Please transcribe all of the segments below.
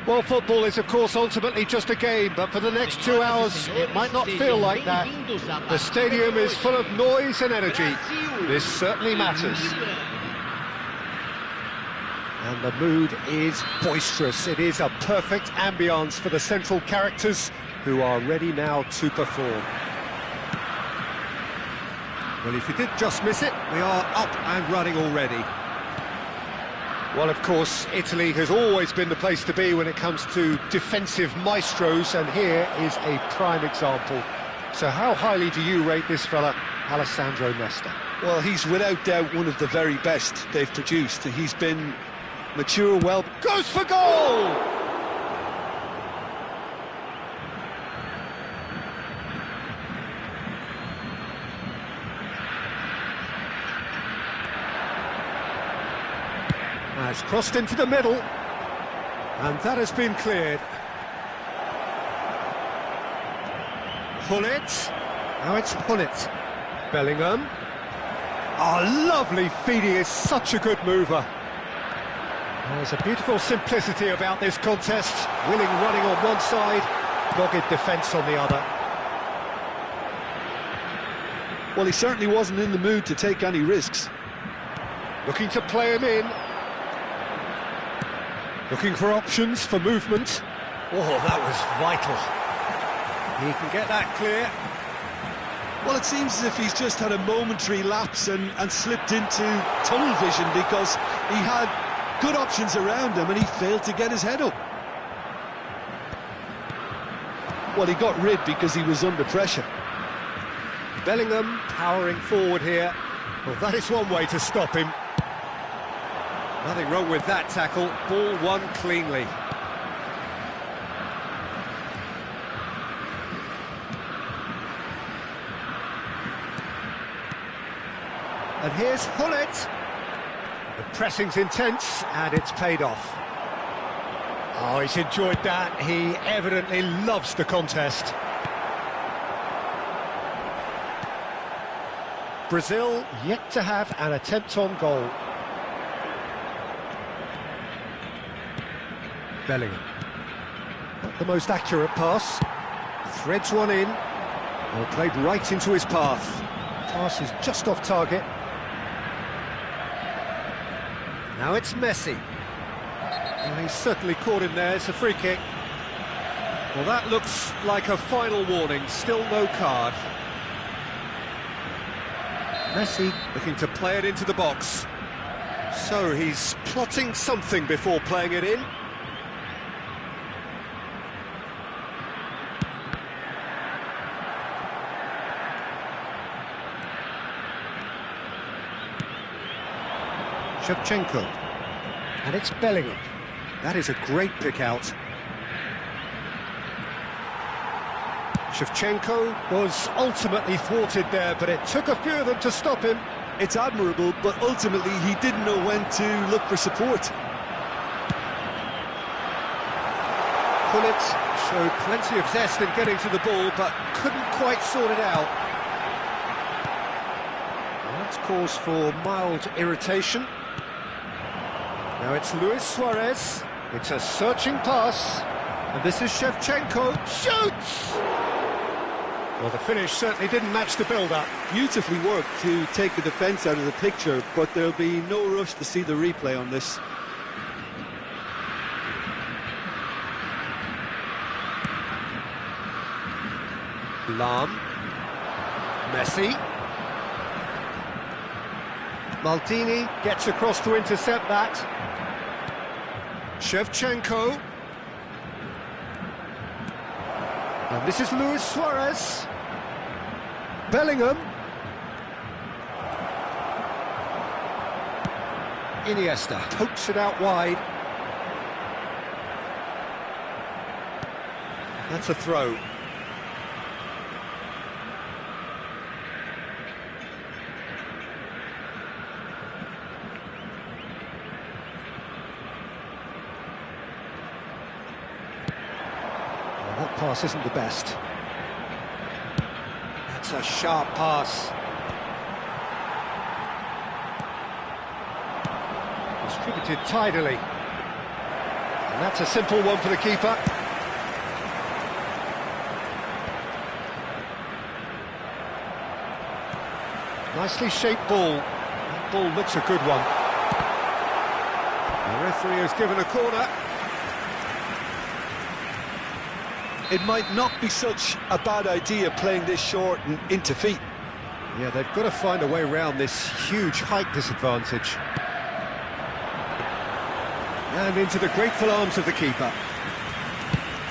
Well, football is, of course, ultimately just a game, but for the next 2 hours, it might not feel like that. The stadium is full of noise and energy. This certainly matters. And the mood is boisterous. It is a perfect ambience for the central characters who are ready now to perform. Well, if you did just miss it, we are up and running already. Well, of course, Italy has always been the place to be when it comes to defensive maestros, and here is a prime example. So how highly do you rate this fella, Alessandro Nesta? Well, he's without doubt one of the very best they've produced. He's been mature, well... Goes for goal! Has crossed into the middle, and that has been cleared. Hullet, now it's Hullet. Bellingham. Oh, lovely feed, he is such a good mover. There's a beautiful simplicity about this contest. Willing running on one side, dogged defence on the other. Well, he certainly wasn't in the mood to take any risks. Looking to play him in. Looking for options for movement. Oh, that was vital. He can get that clear. Well, it seems as if he's just had a momentary lapse and slipped into tunnel vision, because he had good options around him and he failed to get his head up. Well, he got rid because he was under pressure. Bellingham powering forward here. Well, that is one way to stop him. Nothing wrong with that tackle. Ball won cleanly. And here's Hullet. The pressing's intense, and it's paid off. Oh, he's enjoyed that. He evidently loves the contest. Brazil yet to have an attempt on goal. Bellingham. Not the most accurate pass. Threads one in. Well, played right into his path. Pass is just off target. Now it's Messi. Well, he's certainly caught him there. It's a free kick. Well, that looks like a final warning. Still no card. Messi looking to play it into the box. So he's plotting something before playing it in. Shevchenko, and it's Bellingham. That is a great pick out. Shevchenko was ultimately thwarted there, but it took a few of them to stop him. It's admirable, but ultimately he didn't know when to look for support. Hullet showed plenty of zest in getting to the ball, but couldn't quite sort it out. Well, that's cause for mild irritation. Now it's Luis Suarez. It's a searching pass. And this is Shevchenko. Shoots! Well, the finish certainly didn't match the build-up. Beautifully worked to take the defence out of the picture, but there'll be no rush to see the replay on this. Lam. Messi. Maldini gets across to intercept that. Shevchenko. And this is Luis Suarez. Bellingham. Iniesta pokes it out wide. That's a throw. That pass isn't the best. That's a sharp pass. Distributed tidily. And that's a simple one for the keeper. Nicely shaped ball. That ball looks a good one. The referee has given a corner. It might not be such a bad idea playing this short and into feet. Yeah, they've got to find a way around this huge height disadvantage. And into the grateful arms of the keeper.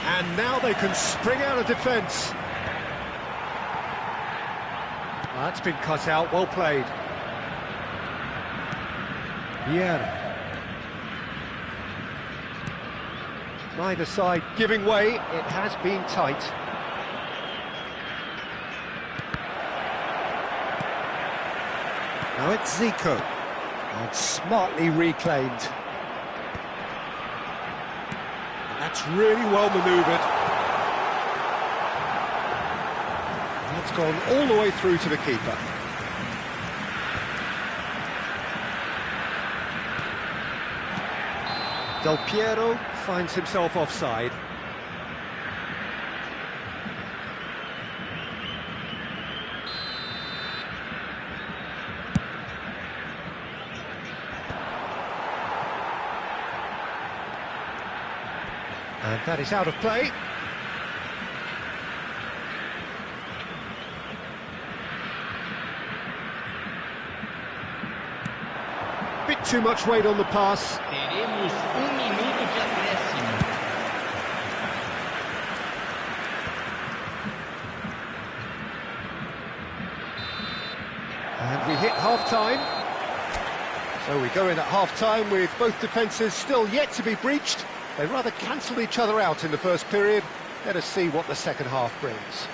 And now they can spring out of defence. Well, that's been cut out, well played. Yeah. Neither side giving way, it has been tight. Now it's Zico, and smartly reclaimed. And that's really well manoeuvred. That's gone all the way through to the keeper. Del Piero finds himself offside. And that is out of play. Bit too much weight on the pass. Teremos minuto de acréscimo. And we hit half-time. So we go in at half-time with both defences still yet to be breached. They rather cancelled each other out in the first period. Let us see what the second half brings.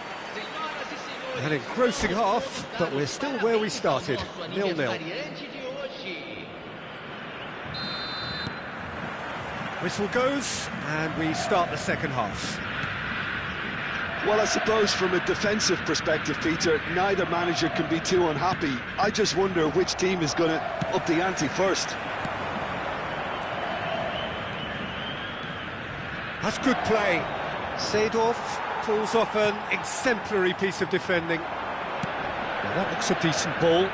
An engrossing half, but we're still where we started, 0-0. Whistle goes, and we start the second half. Well, I suppose from a defensive perspective, Peter, neither manager can be too unhappy. I just wonder which team is going to up the ante first. That's good play. Seedorf pulls off an exemplary piece of defending. Now that looks a decent ball.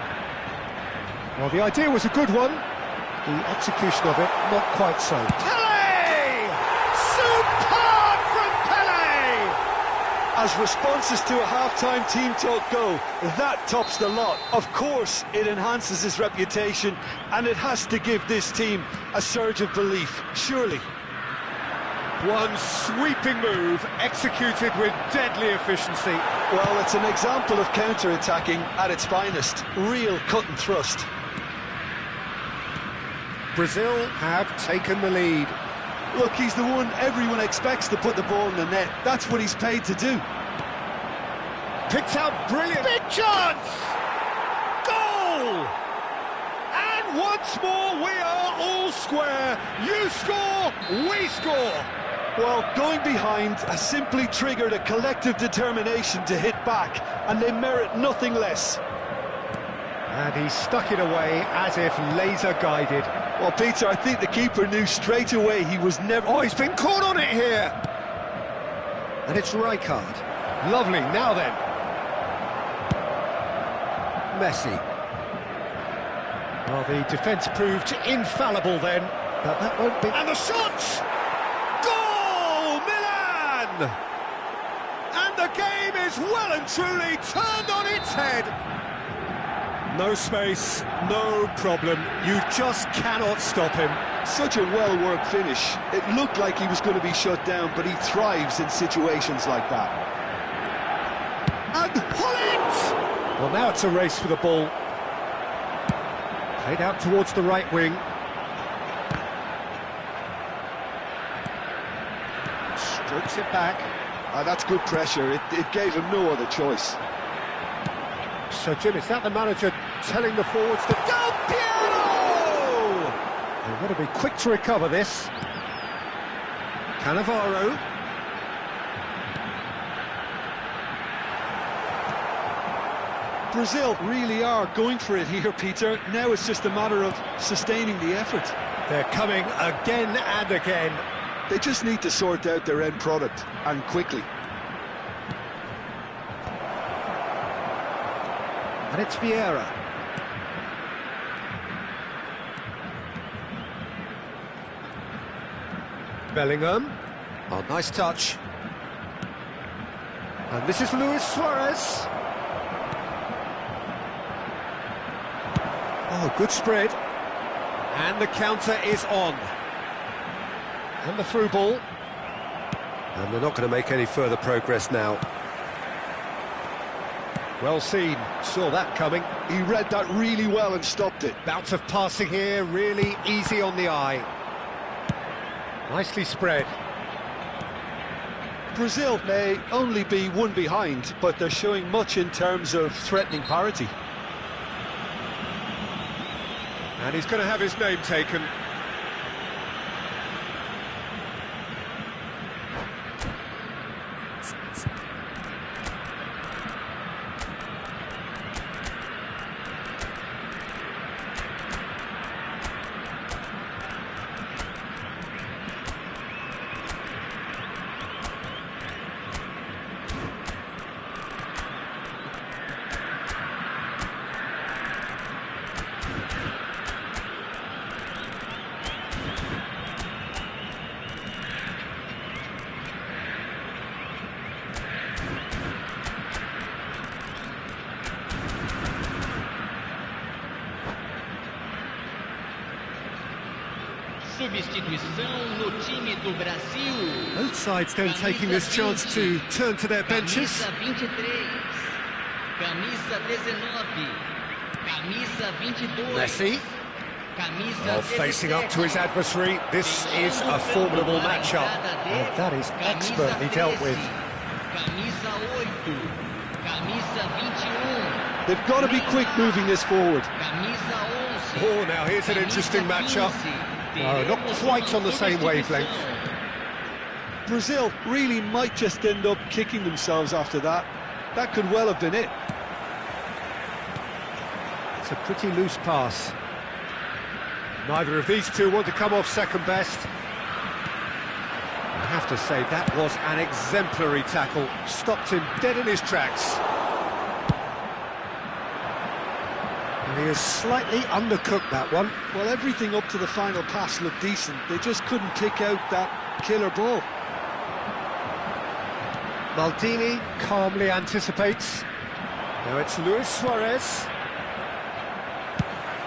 Well, the idea was a good one. The execution of it, not quite so. Pele! Superb from Pele! As responses to a half-time team talk go, that tops the lot. Of course, it enhances his reputation, and it has to give this team a surge of belief, surely. One sweeping move, executed with deadly efficiency. Well, it's an example of counter-attacking at its finest. Real cut and thrust. Brazil have taken the lead. Look, he's the one everyone expects to put the ball in the net. That's what he's paid to do. Picked out brilliant. Big chance! Goal! And once more we are all square. You score, we score. Well, going behind has simply triggered a collective determination to hit back, and they merit nothing less. And he stuck it away as if laser-guided. Well, Peter, I think the keeper knew straight away he was never... Oh, he's been caught on it here! And it's Rijkaard. Lovely, now then. Messi. Well, the defence proved infallible then, but that won't be... And the shot! Goal, Milan! And the game is well and truly turned on its head. No space, no problem. You just cannot stop him. Such a well-worked finish. It looked like he was going to be shut down, but he thrives in situations like that. And pull it! Well, now it's a race for the ball. Played out towards the right wing. Strokes it back. That's good pressure. It gave him no other choice. So, Jim, is that the manager telling the forwards to... Del Piero! They've got to be quick to recover this. Cannavaro. Brazil really are going for it here, Peter. Now it's just a matter of sustaining the effort. They're coming again and again. They just need to sort out their end product, and quickly. And it's Vieira. Bellingham. Oh, nice touch. And this is Luis Suarez. Oh, good spread. And the counter is on. And the through ball. And they're not going to make any further progress now. Well seen, saw that coming. He read that really well and stopped it. Bout of passing here, really easy on the eye. Nicely spread. Brazil may only be one behind, but they're showing much in terms of threatening parity. And he's going to have his name taken. Substituição no time do Brasil. Both sides then taking this chance to turn to their benches. Camisa 23, camisa 19, camisa 22. Messi. Camisa Well, facing up to his adversary, this is a formidable matchup. And that is expertly dealt with. Camisa 8, camisa 21. They've got to be quick moving this forward. Camisa 11. Oh, now here's an interesting matchup. No, not quite on the same wavelength. Brazil really might just end up kicking themselves after that. That could well have been it. It's a pretty loose pass. Neither of these two want to come off second best. I have to say, that was an exemplary tackle. Stopped him dead in his tracks. And he has slightly undercooked that one. Well, everything up to the final pass looked decent. They just couldn't pick out that killer ball. Maldini calmly anticipates. Now it's Luis Suarez.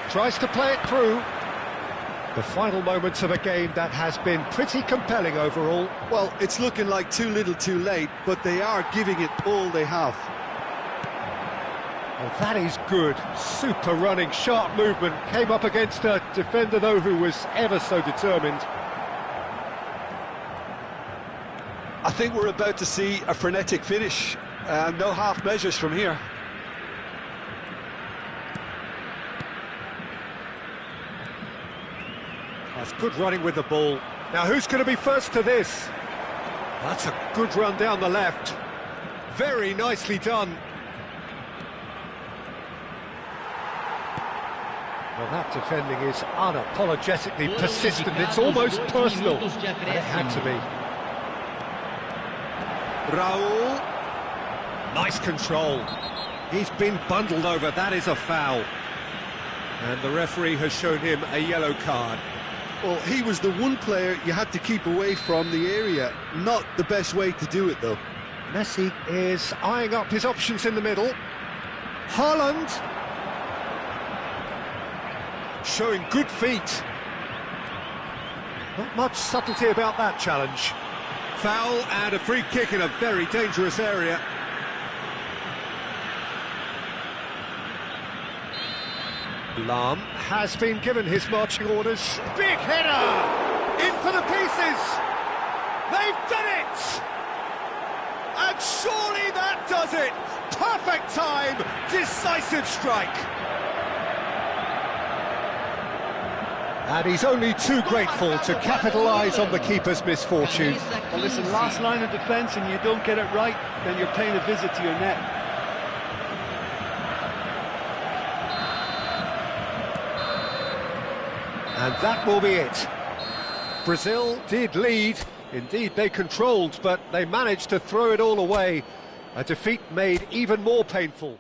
Tries to play it through. The final moments of a game that has been pretty compelling overall. Well, it's looking like too little too late, but they are giving it all they have. Oh, that is good. Super running, sharp movement. Came up against a defender, though, who was ever so determined. I think we're about to see a frenetic finish. No half measures from here. That's good running with the ball. Now, who's going to be first to this? That's a good run down the left. Very nicely done. Well, that defending is unapologetically persistent. It's almost personal. And it had to be. Raul. Nice control. He's been bundled over. That is a foul. And the referee has shown him a yellow card. Well, he was the one player you had to keep away from the area. Not the best way to do it, though. Messi is eyeing up his options in the middle. Haaland. Showing good feet. Not much subtlety about that challenge. Foul and a free kick in a very dangerous area. Lahm has been given his marching orders. Big header! In for the pieces! They've done it! And surely that does it! Perfect time! Decisive strike! And he's only too grateful to capitalise on the keeper's misfortune. Well, listen, last line of defence and you don't get it right, then you're paying a visit to your net. And that will be it. Brazil did lead, Indeed, they controlled, but they managed to throw it all away. A defeat made even more painful.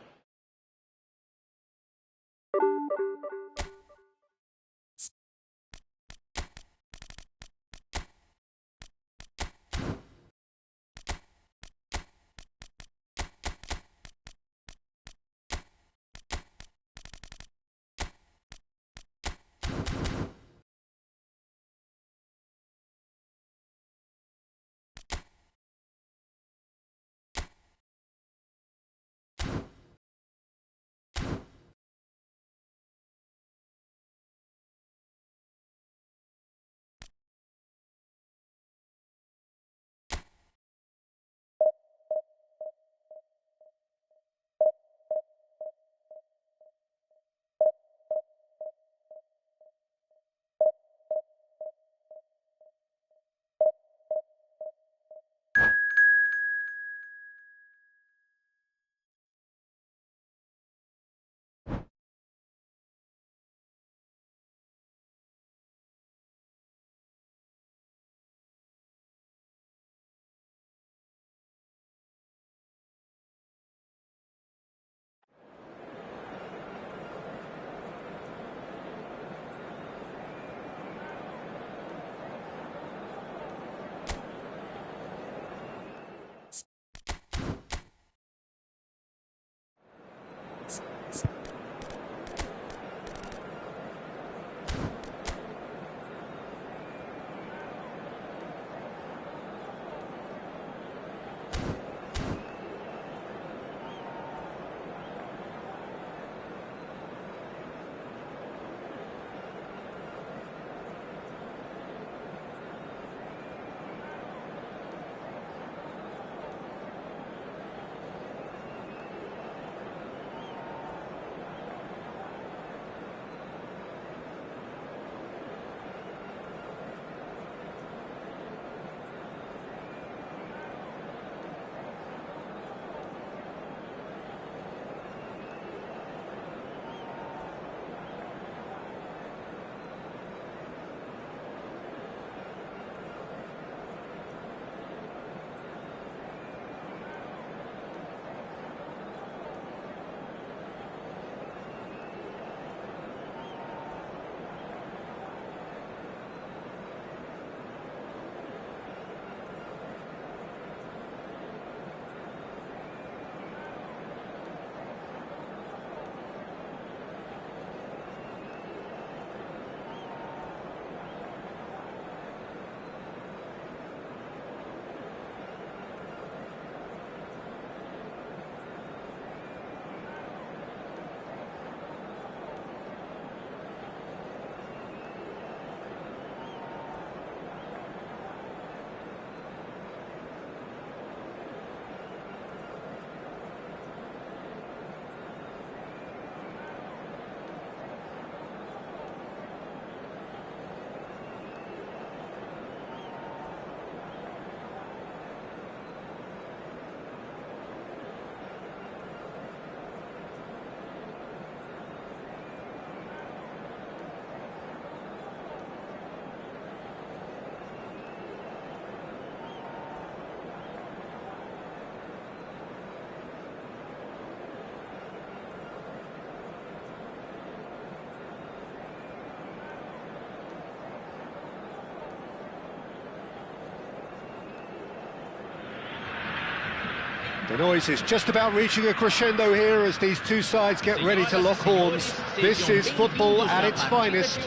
The noise is just about reaching a crescendo here as these two sides get ready to lock horns. This is football at its finest.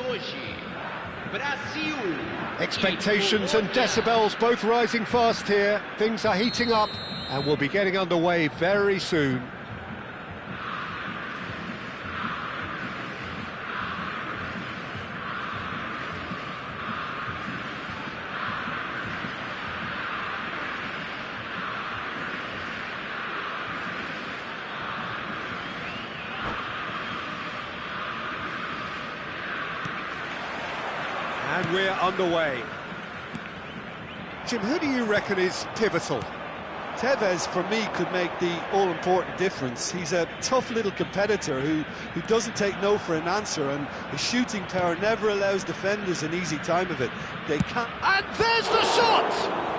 Expectations and decibels both rising fast here. Things are heating up and we'll be getting underway very soon. And we're underway. Jim, who do you reckon is pivotal? Tevez, for me, could make the all-important difference. He's a tough little competitor who doesn't take no for an answer, and his shooting power never allows defenders an easy time of it. They can't... And there's the shot!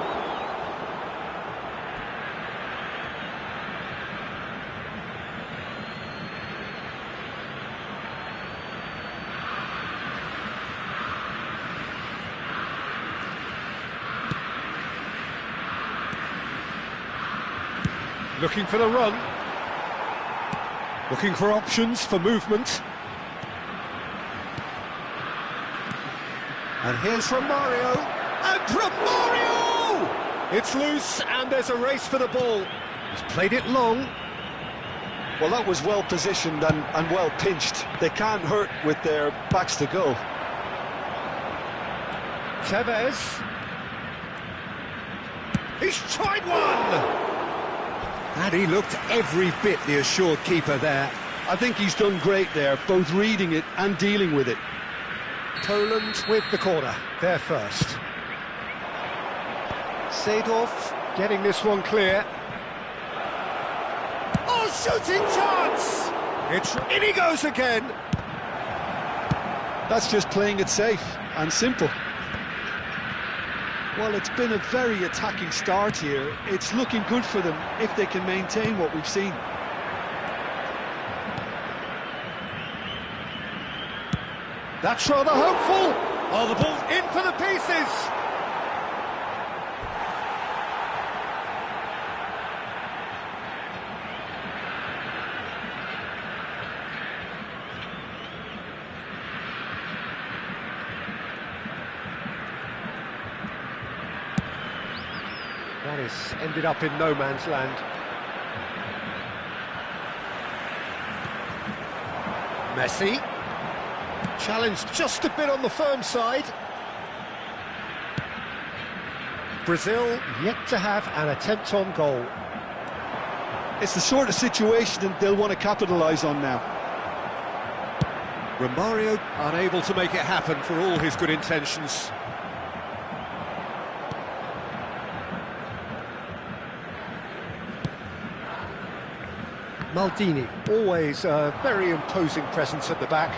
Looking for the run. Looking for options for movement. And here's Romario. And Romario! It's loose and there's a race for the ball. He's played it long. Well, that was well positioned and well pinched. They can't hurt with their backs to go. Tevez. He's tried one! And he looked every bit the assured keeper there. I think he's done great there, both reading it and dealing with it. Poland with the corner, there first. Seedorf getting this one clear. Oh, shooting chance! In he goes again. That's just playing it safe and simple. Well, it's been a very attacking start here. It's looking good for them if they can maintain what we've seen. That's rather hopeful. Oh, the ball's in for the pieces. That is ended up in no man's land. Messi. Challenged just a bit on the firm side. Brazil yet to have an attempt on goal. It's the sort of situation that they'll want to capitalise on now. Romario unable to make it happen for all his good intentions. Maldini, always a very imposing presence at the back.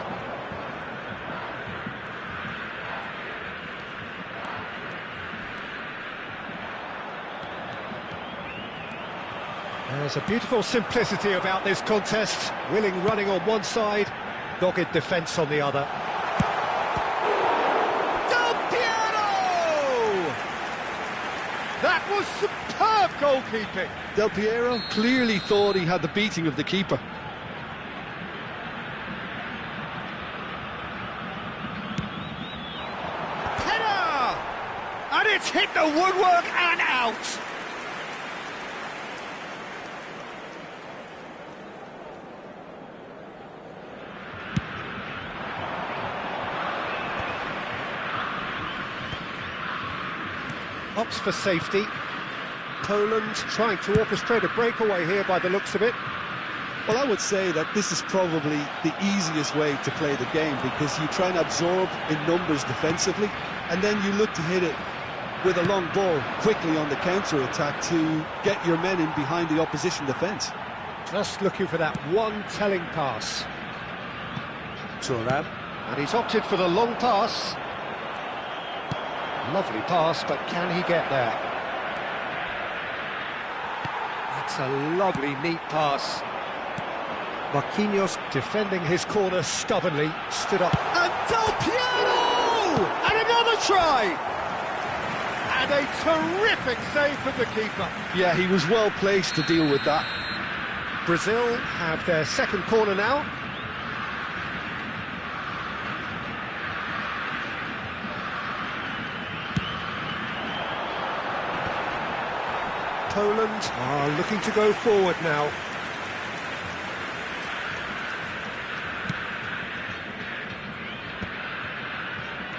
There's a beautiful simplicity about this contest. Willing running on one side, dogged defence on the other. Del Piero! That was superb goalkeeping. Del Piero clearly thought he had the beating of the keeper. Header! And it's hit the woodwork and out. Opts for safety. Poland trying to orchestrate a breakaway here by the looks of it. Well, I would say that this is probably the easiest way to play the game, because you try and absorb in numbers defensively, and then you look to hit it with a long ball quickly on the counter-attack to get your men in behind the opposition defence. Just looking for that one telling pass. Thuram, and he's opted for the long pass. Lovely pass, but can he get there? That's a lovely, neat pass. Marquinhos defending his corner stubbornly, stood up. And Del Piero! And another try! And a terrific save from the keeper. Yeah, he was well placed to deal with that. Brazil have their second corner now. Poland are looking to go forward now.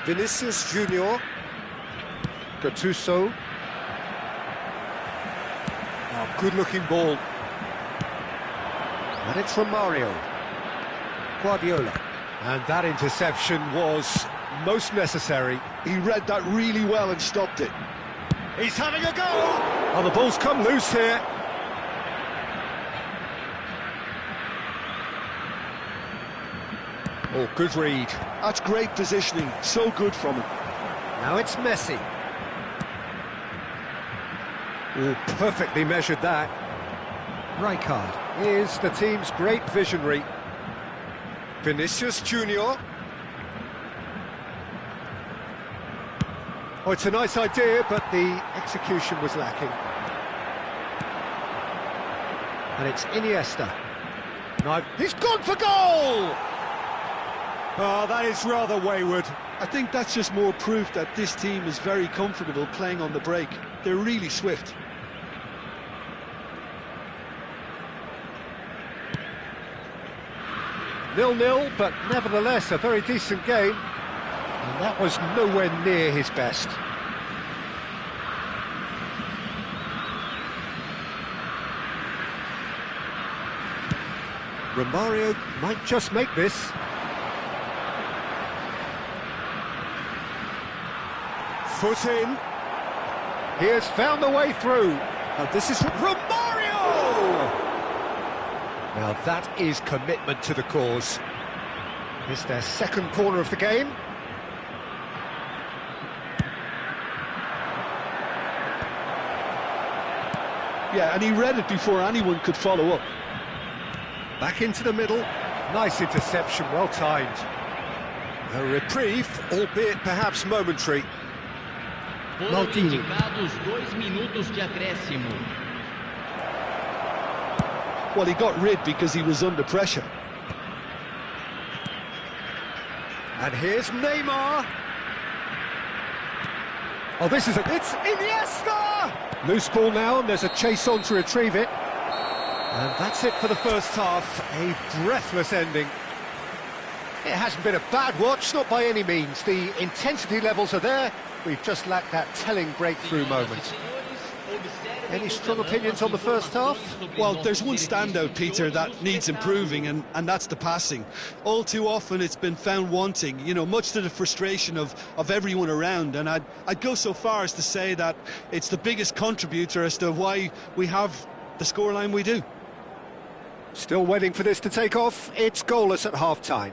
Vinicius Junior. Gattuso. Oh, good-looking ball. And it's Romario. Guardiola. And that interception was most necessary. He read that really well and stopped it. He's having a go! Oh, the ball's come loose here. Oh, good read. That's great positioning, so good from him. Now it's Messi. Oh, perfectly measured that. Rijkaard is the team's great visionary. Vinicius Junior. Oh, it's a nice idea, but the execution was lacking. And it's Iniesta. Now, he's gone for goal! Oh, that is rather wayward. I think that's just more proof that this team is very comfortable playing on the break. They're really swift. Nil-nil, but nevertheless a very decent game. And that was nowhere near his best. Romario might just make this. Foot in. He has found the way through. And this is Romario! Now that is commitment to the cause. It's their second corner of the game. Yeah, and he read it before anyone could follow up. Back into the middle. Nice interception, well timed. A reprieve, albeit perhaps momentary. Foram indicados 2 minutos de acréscimo. Well, he got rid because he was under pressure. And here's Neymar. Oh, it's Iniesta! Loose ball now, and there's a chase on to retrieve it. And that's it for the first half, a breathless ending. It hasn't been a bad watch, not by any means. The intensity levels are there, we've just lacked that telling breakthrough moment. Any strong opinions on the first half? Well, there's one standout, Peter, that needs improving, and that's the passing. All too often it's been found wanting, you know, much to the frustration of everyone around, and I'd go so far as to say that it's the biggest contributor as to why we have the scoreline we do. Still waiting for this to take off. It's goalless at half-time.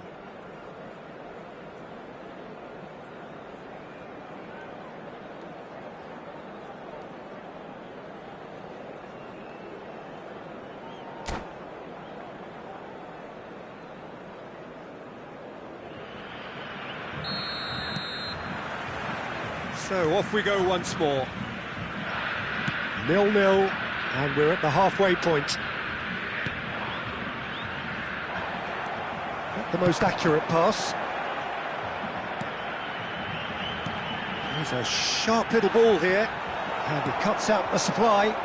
So off we go once more. 0-0, and we're at the halfway point. Not the most accurate pass. There's a sharp little ball here, and he cuts out the supply.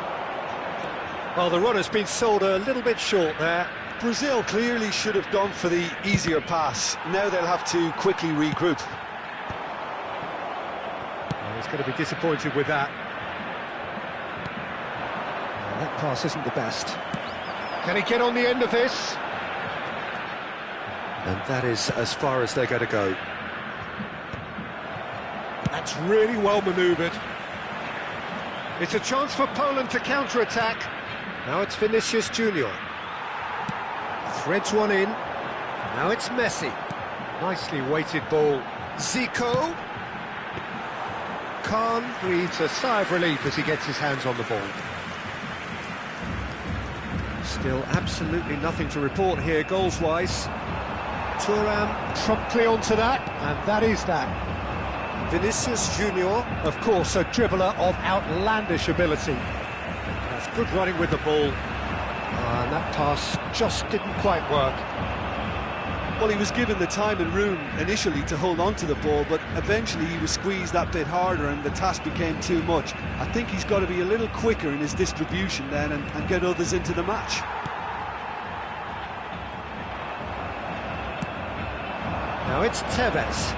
Well, the runner's been sold a little bit short there. Brazil clearly should have gone for the easier pass. Now they'll have to quickly regroup. He's going to be disappointed with that. Well, that pass isn't the best. Can he get on the end of this? And that is as far as they're going to go. That's really well manoeuvred. It's a chance for Poland to counter-attack. Now it's Vinicius Junior. Threads one in. Now it's Messi. Nicely weighted ball. Zico. Khan breathes a sigh of relief as he gets his hands on the ball. Still absolutely nothing to report here goals-wise. Thuram promptly onto that, and that is that. Vinicius Junior, of course, a dribbler of outlandish ability. That's good running with the ball. And that pass just didn't quite work. Well, he was given the time and room initially to hold on to the ball, but eventually he was squeezed that bit harder and the task became too much. I think he's got to be a little quicker in his distribution then and get others into the match. Now it's Tevez.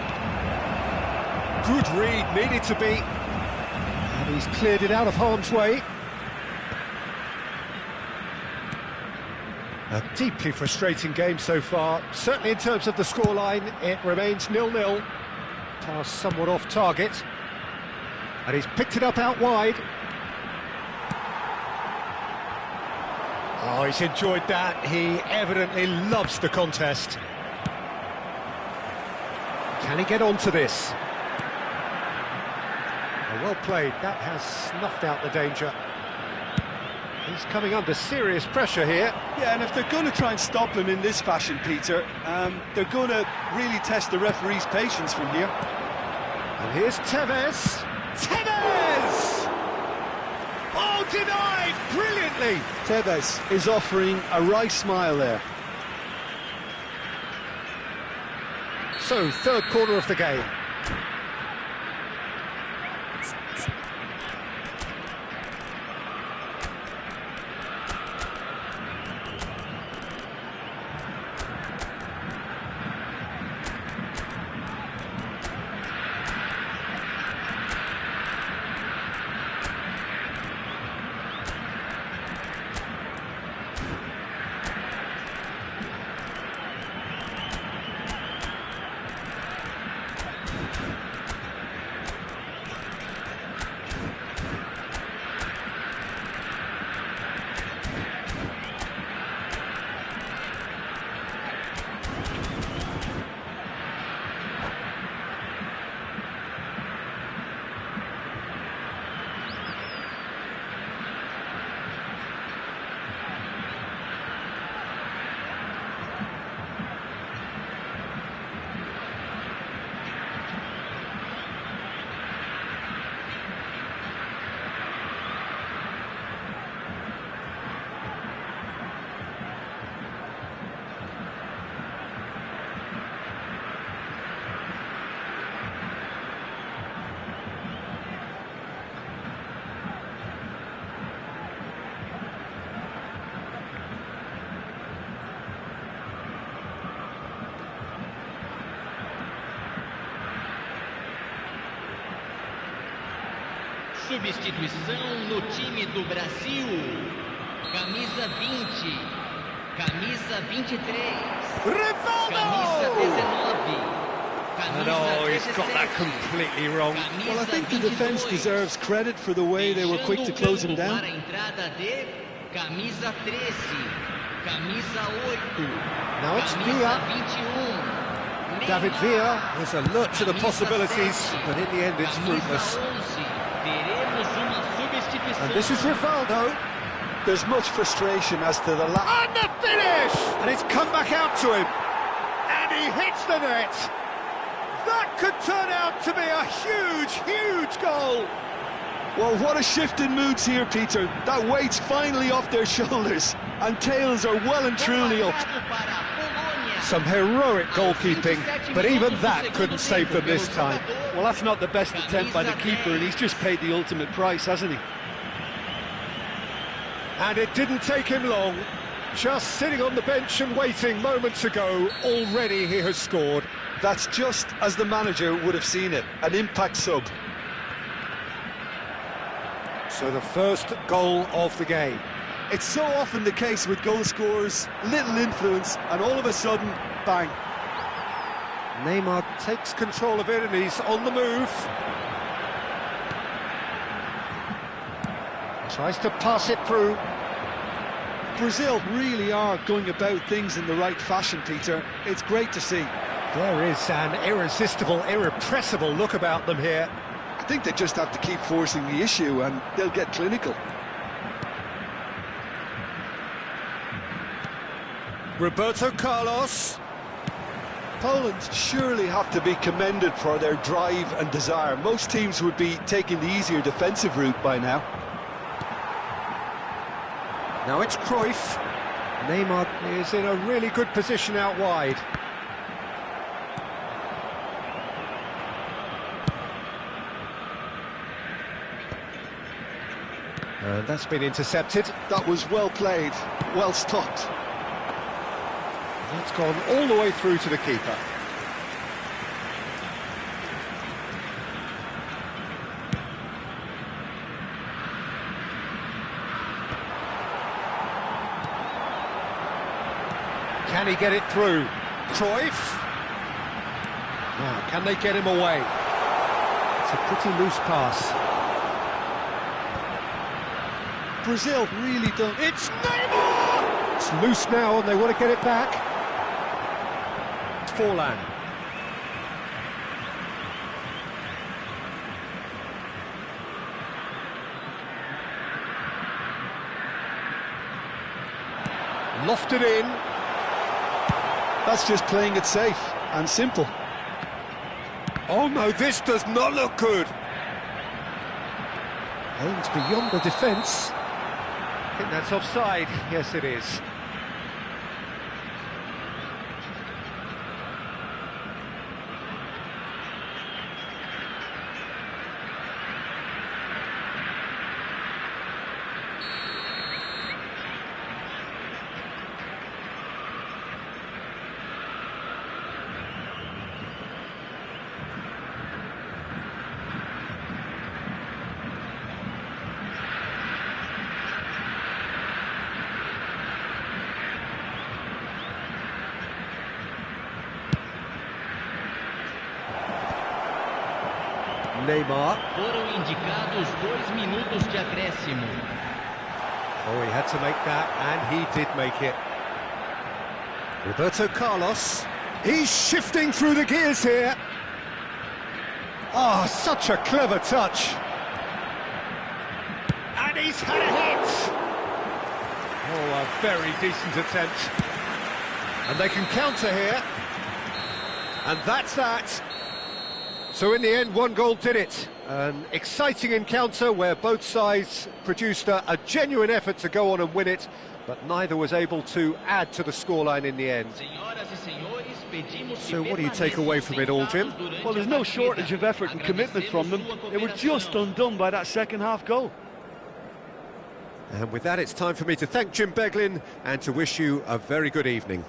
Good read, needed to be. And he's cleared it out of harm's way. A deeply frustrating game so far. Certainly in terms of the scoreline, it remains 0-0. Pass somewhat off target. And he's picked it up out wide. Oh, he's enjoyed that. He evidently loves the contest. Can he get onto this? Oh, well played. That has snuffed out the danger. He's coming under serious pressure here. Yeah, and if they're going to try and stop him in this fashion, Peter, they're going to really test the referee's patience from here. And here's Tevez. Tevez! Oh, denied brilliantly. Tevez is offering a wry smile there. So, third quarter of the game. Substituição no time do Brasil. Camisa 20. Camisa 23. Rivaldo! Camisa 19. Camisa No, he's got that 17. completely wrong. Well, I think the defence deserves credit for the way they were quick to close him down. Para a entrada de camisa 13. Camisa 8. Now it's Camisa Villa. 21. David Villa is alert to the possibilities, but in the end it's fruitless. And this is Rivaldo. There's much frustration as to the lack. And the finish! And it's come back out to him. And he hits the net. That could turn out to be a huge, huge goal. Well, what a shift in moods here, Peter. That weight's finally off their shoulders, and tails are well and truly up. Some heroic goalkeeping, but even that couldn't save them this time. Well, that's not the best attempt by the keeper, and he's just paid the ultimate price, hasn't he? And it didn't take him long. Just sitting on the bench and waiting moments ago, already he has scored. That's just as the manager would have seen it, an impact sub. So the first goal of the game. It's so often the case with goal scorers, little influence, and all of a sudden, bang. Neymar takes control of it and he's on the move. Tries to pass it through. Brazil really are going about things in the right fashion, Peter. It's great to see. There is an irresistible, irrepressible look about them here. I think they just have to keep forcing the issue and they'll get clinical. Roberto Carlos. Poland surely have to be commended for their drive and desire. Most teams would be taking the easier defensive route by now. Now it's Cruyff. Neymar is in a really good position out wide. And that's been intercepted. That was well played, well stopped. That's gone all the way through to the keeper. Can he get it through? Cruyff. Now, can they get him away? It's a pretty loose pass. Brazil really don't... It's Neymar! loose now and they want to get it back. It's Forlan. Lofted in. That's just playing it safe and simple. Oh no, this does not look good. Aims beyond the defence. I think that's offside. Yes, it is. Neymar. Foram indicados 2 minutos de acréscimo. Oh, he had to make that, and he did make it. Roberto Carlos. He's shifting through the gears here. Oh, such a clever touch. And he's had a hit. Oh, a very decent attempt. And they can counter here. And that's that. So in the end, one goal did it. An exciting encounter where both sides produced a genuine effort to go on and win it, but neither was able to add to the scoreline in the end. So what do you take away from it all, Jim? Well, there's no shortage of effort and commitment from them. They were just undone by that second-half goal. And with that, it's time for me to thank Jim Beglin and to wish you a very good evening.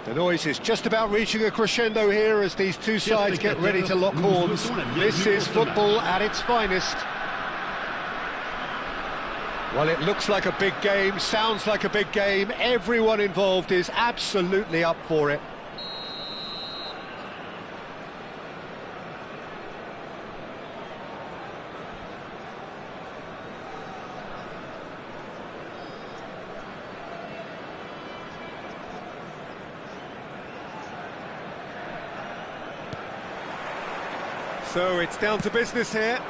The noise is just about reaching a crescendo here as these two sides get ready to lock horns. This is football at its finest. Well, it looks like a big game, sounds like a big game. Everyone involved is absolutely up for it. So it's down to business here.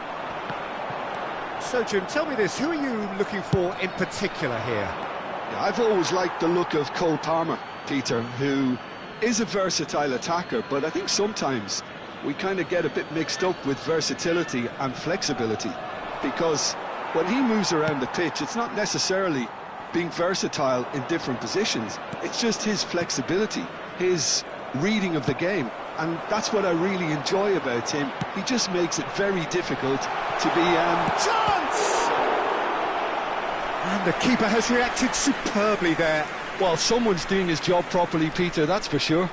So Jim, tell me this, who are you looking for in particular here? Yeah, I've always liked the look of Cole Palmer, Peter, who is a versatile attacker, but I think sometimes we kind of get a bit mixed up with versatility and flexibility, because when he moves around the pitch, it's not necessarily being versatile in different positions, it's just his flexibility, his reading of the game. And that's what I really enjoy about him. He just makes it very difficult to be... Chance! And the keeper has reacted superbly there. Well, someone's doing his job properly, Peter, that's for sure.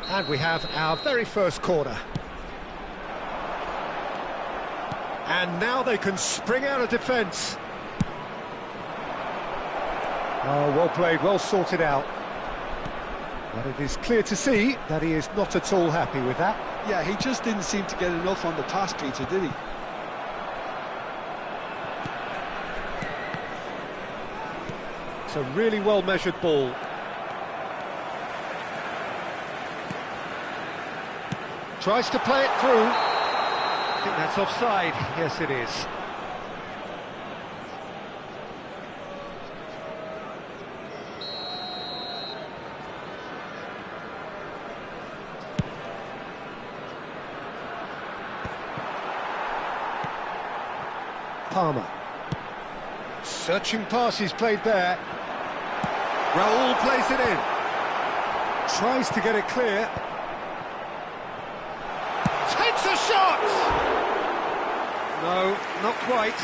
And we have our very first corner. And now they can spring out of defence. Oh, well played, well sorted out. But it is clear to see that he is not at all happy with that. Yeah, he just didn't seem to get enough on the pass, Peter, did he? It's a really well-measured ball. Tries to play it through. I think that's offside. Yes, it is. Palmer. Searching pass he's played there. Raul plays it in. Tries to get it clear. Takes a shot! No, not quite.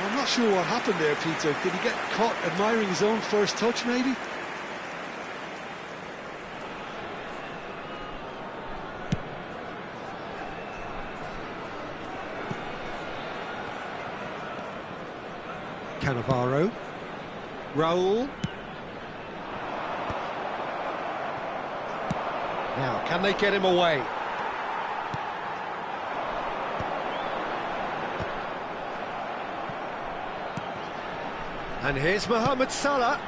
I'm not sure what happened there, Peter. Did he get caught admiring his own first touch, maybe? Cannavaro. Raul. Now, can they get him away? And here's Mohamed Salah.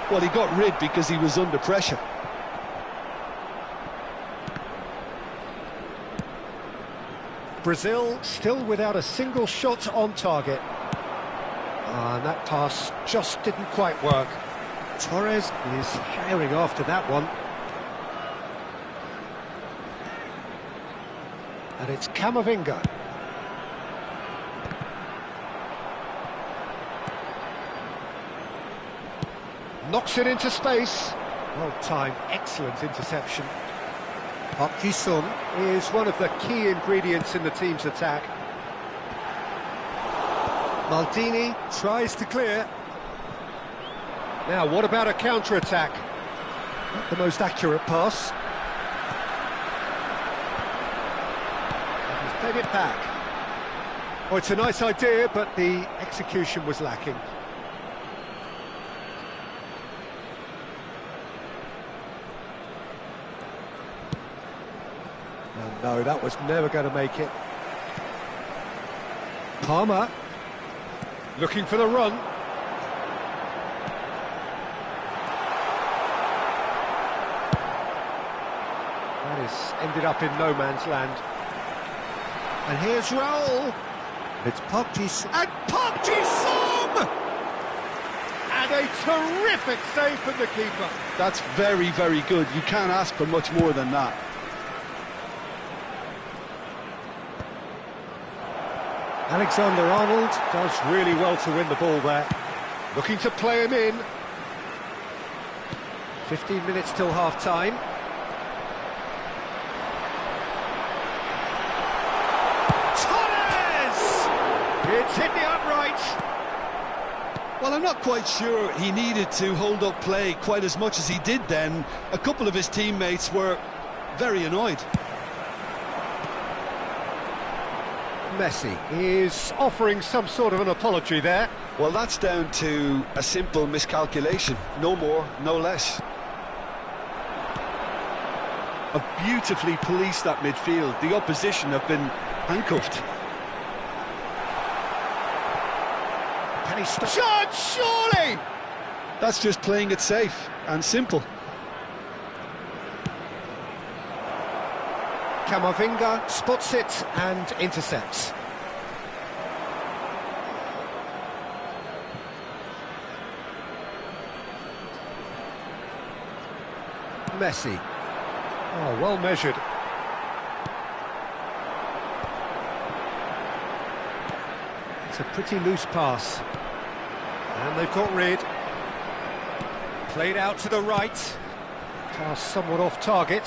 Well, he got rid because he was under pressure. Brazil still without a single shot on target. And that pass just didn't quite work. Torres is firing after that one. And it's Camavinga. Knocks it into space. Well timed, excellent interception. Park Ji-sung is one of the key ingredients in the team's attack. Maldini tries to clear. Now, what about a counter-attack? Not the most accurate pass. And he's played it back. Oh, it's a nice idea, but the execution was lacking. And no, that was never going to make it. Palmer. Looking for the run. That is ended up in no man's land. And here's Raul. It's Park Ji-sung. And Park Ji-sung! And a terrific save from the keeper. That's very, very good. You can't ask for much more than that. Alexander-Arnold does really well to win the ball there. Looking to play him in. 15 minutes till half-time. Torres! It's hit the upright. Well, I'm not quite sure he needed to hold up play quite as much as he did then. A couple of his teammates were very annoyed. Messi is offering some sort of an apology there. Well, that's down to a simple miscalculation. No more, no less. Have beautifully policed that midfield. The opposition have been handcuffed. Can he stop? Shot, surely! That's just playing it safe and simple. Camavinga spots it and intercepts. Messi. Oh, well measured. It's a pretty loose pass. And they've got rid. Played out to the right. Pass somewhat off target.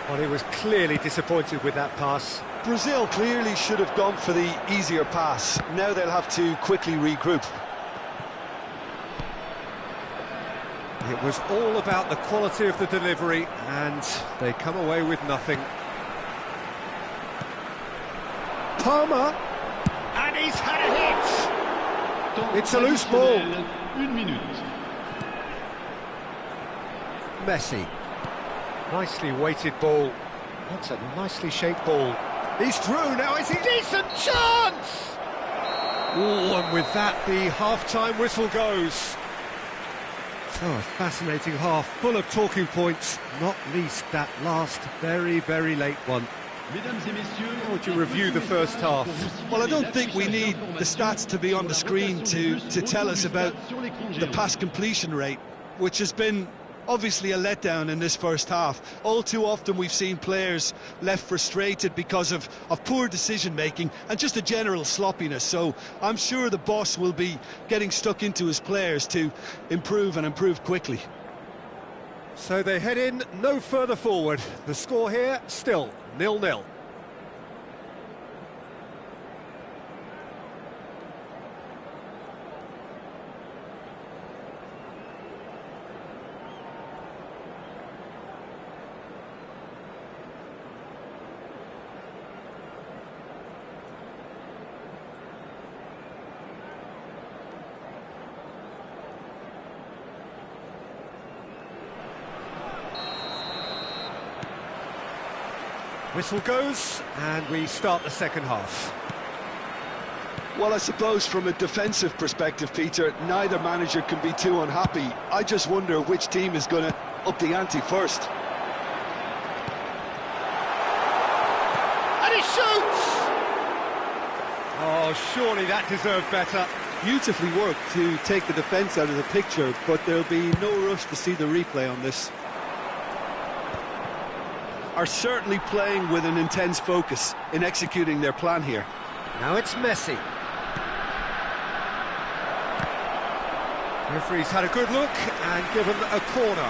Well, he was clearly disappointed with that pass. Brazil clearly should have gone for the easier pass. Now they'll have to quickly regroup. It was all about the quality of the delivery, and they come away with nothing. Palmer, and he's had a hit! It's a loose ball. Messi. Nicely weighted ball. That's a nicely shaped ball. He's through now, is he? Decent chance! Oh, and with that, the half-time whistle goes. So a fascinating half, full of talking points, not least that last very, very late one. How would you review the first half? Well, I don't think we need the stats to be on the screen to tell us about the pass completion rate, which has been obviously a letdown in this first half. All too often we've seen players left frustrated because of poor decision-making and just a general sloppiness. So I'm sure the boss will be getting stuck into his players to improve and improve quickly. So they head in no further forward. The score here, still 0-0. Whistle goes, and we start the second half. Well, I suppose from a defensive perspective, Peter, neither manager can be too unhappy. I just wonder which team is going to up the ante first. And he shoots! Oh, surely that deserved better. Beautifully worked to take the defence out of the picture, but there'll be no rush to see the replay on this. Are certainly playing with an intense focus in executing their plan here. Now it's Messi. Referee's had a good look and given a corner.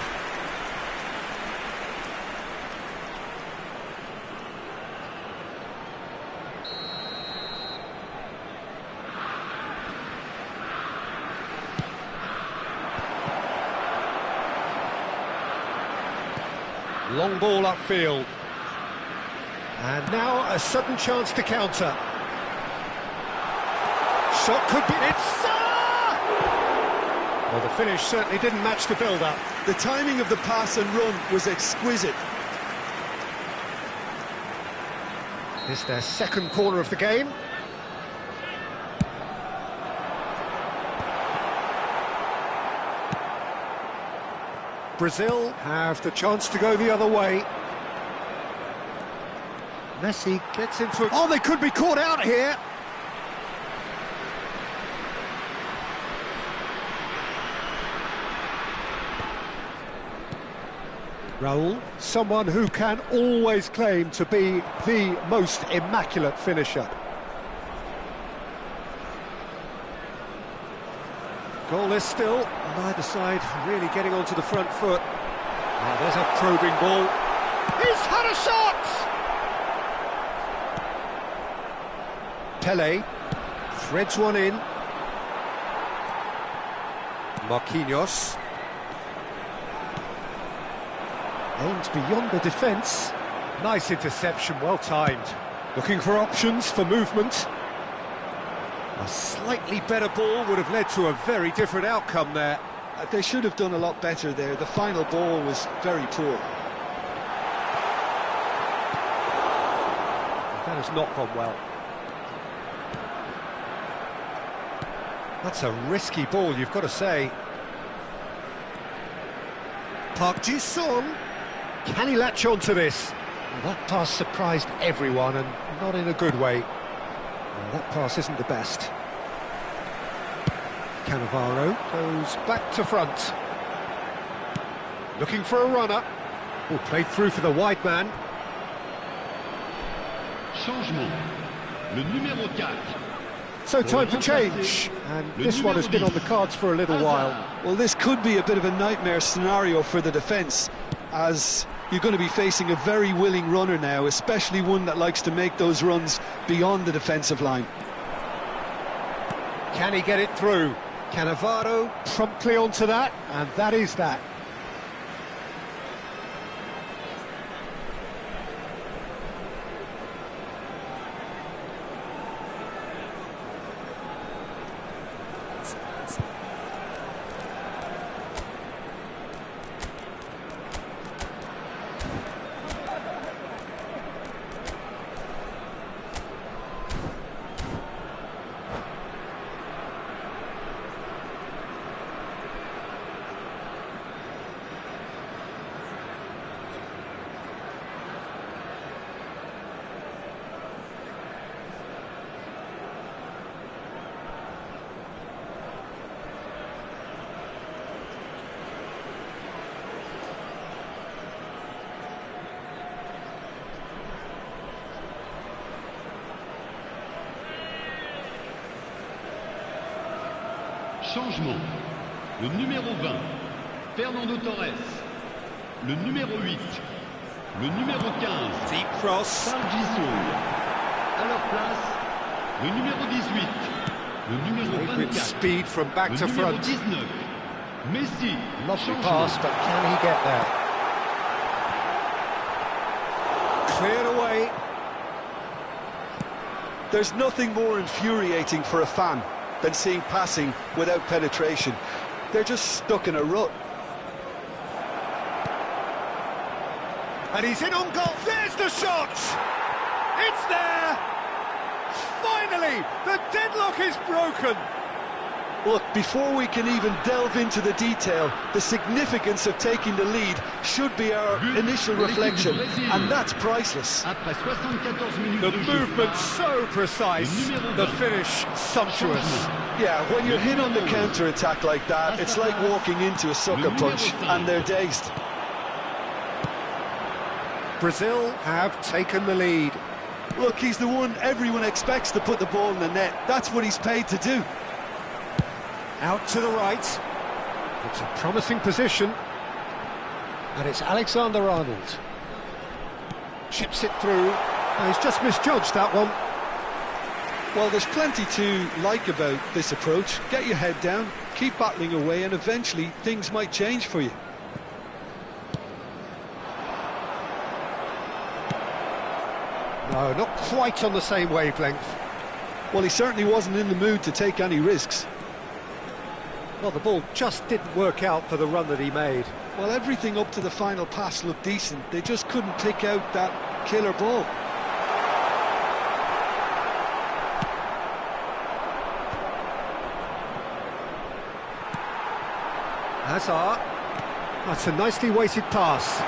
Long ball upfield. And now a sudden chance to counter. Shot could be... It's... Well, the finish certainly didn't match the build-up. The timing of the pass and run was exquisite. It's their second corner of the game. Brazil have the chance to go the other way. Messi gets into it. Oh, they could be caught out here. Raul, someone who can always claim to be the most immaculate finisher. Goalless still, neither side really getting onto the front foot. Oh, there's a probing ball. He's had a shot! Pele threads one in. Marquinhos. Aims beyond the defence. Nice interception, well timed. Looking for options for movement. A slightly better ball would have led to a very different outcome there. They should have done a lot better there. The final ball was very poor. That has not gone well. That's a risky ball, you've got to say. Park Ji-sung. Can he latch on to this? Well, that pass surprised everyone, and not in a good way. Well, that pass isn't the best. Cannavaro goes back to front. Looking for a runner. Oh, played through for the wide man. Changement. Le numéro 4. So time for change, and this one has been on the cards for a little while. Well, this could be a bit of a nightmare scenario for the defence, as you're going to be facing a very willing runner now, especially one that likes to make those runs beyond the defensive line. Can he get it through? Cannavaro promptly onto that, and that is that. Changement. Le numéro 20, Fernando Torres. Le numéro 8, le numéro 15, Deep cross. Park Ji-sung. À leur place, le numéro 18, le numéro With 24, speed from back le to numéro front. 19, Messi. Lovely Changement. pass, but can he get there? Cleared away. There's nothing more infuriating for a fan than seeing passing without penetration. They're just stuck in a rut. And he's in on goal. There's the shot! It's there! Finally, the deadlock is broken. Look, before we can even delve into the detail, the significance of taking the lead should be our initial reflection, and that's priceless. Après 74 minutes The de jeu. movement so precise, the finish sumptuous. Yeah, when you're hit on the counter-attack like that, it's like walking into a sucker punch, and they're dazed. Brazil have taken the lead. Look, he's the one everyone expects to put the ball in the net. That's what he's paid to do. Out to the right. It's a promising position. And it's Alexander-Arnold. Chips it through. Oh, he's just misjudged that one. Well, there's plenty to like about this approach. Get your head down, keep battling away, and eventually things might change for you. No, not quite on the same wavelength. Well, he certainly wasn't in the mood to take any risks. Well, the ball just didn't work out for the run that he made. Well, everything up to the final pass looked decent. They just couldn't pick out that killer ball. Hazard. That's a nicely weighted pass.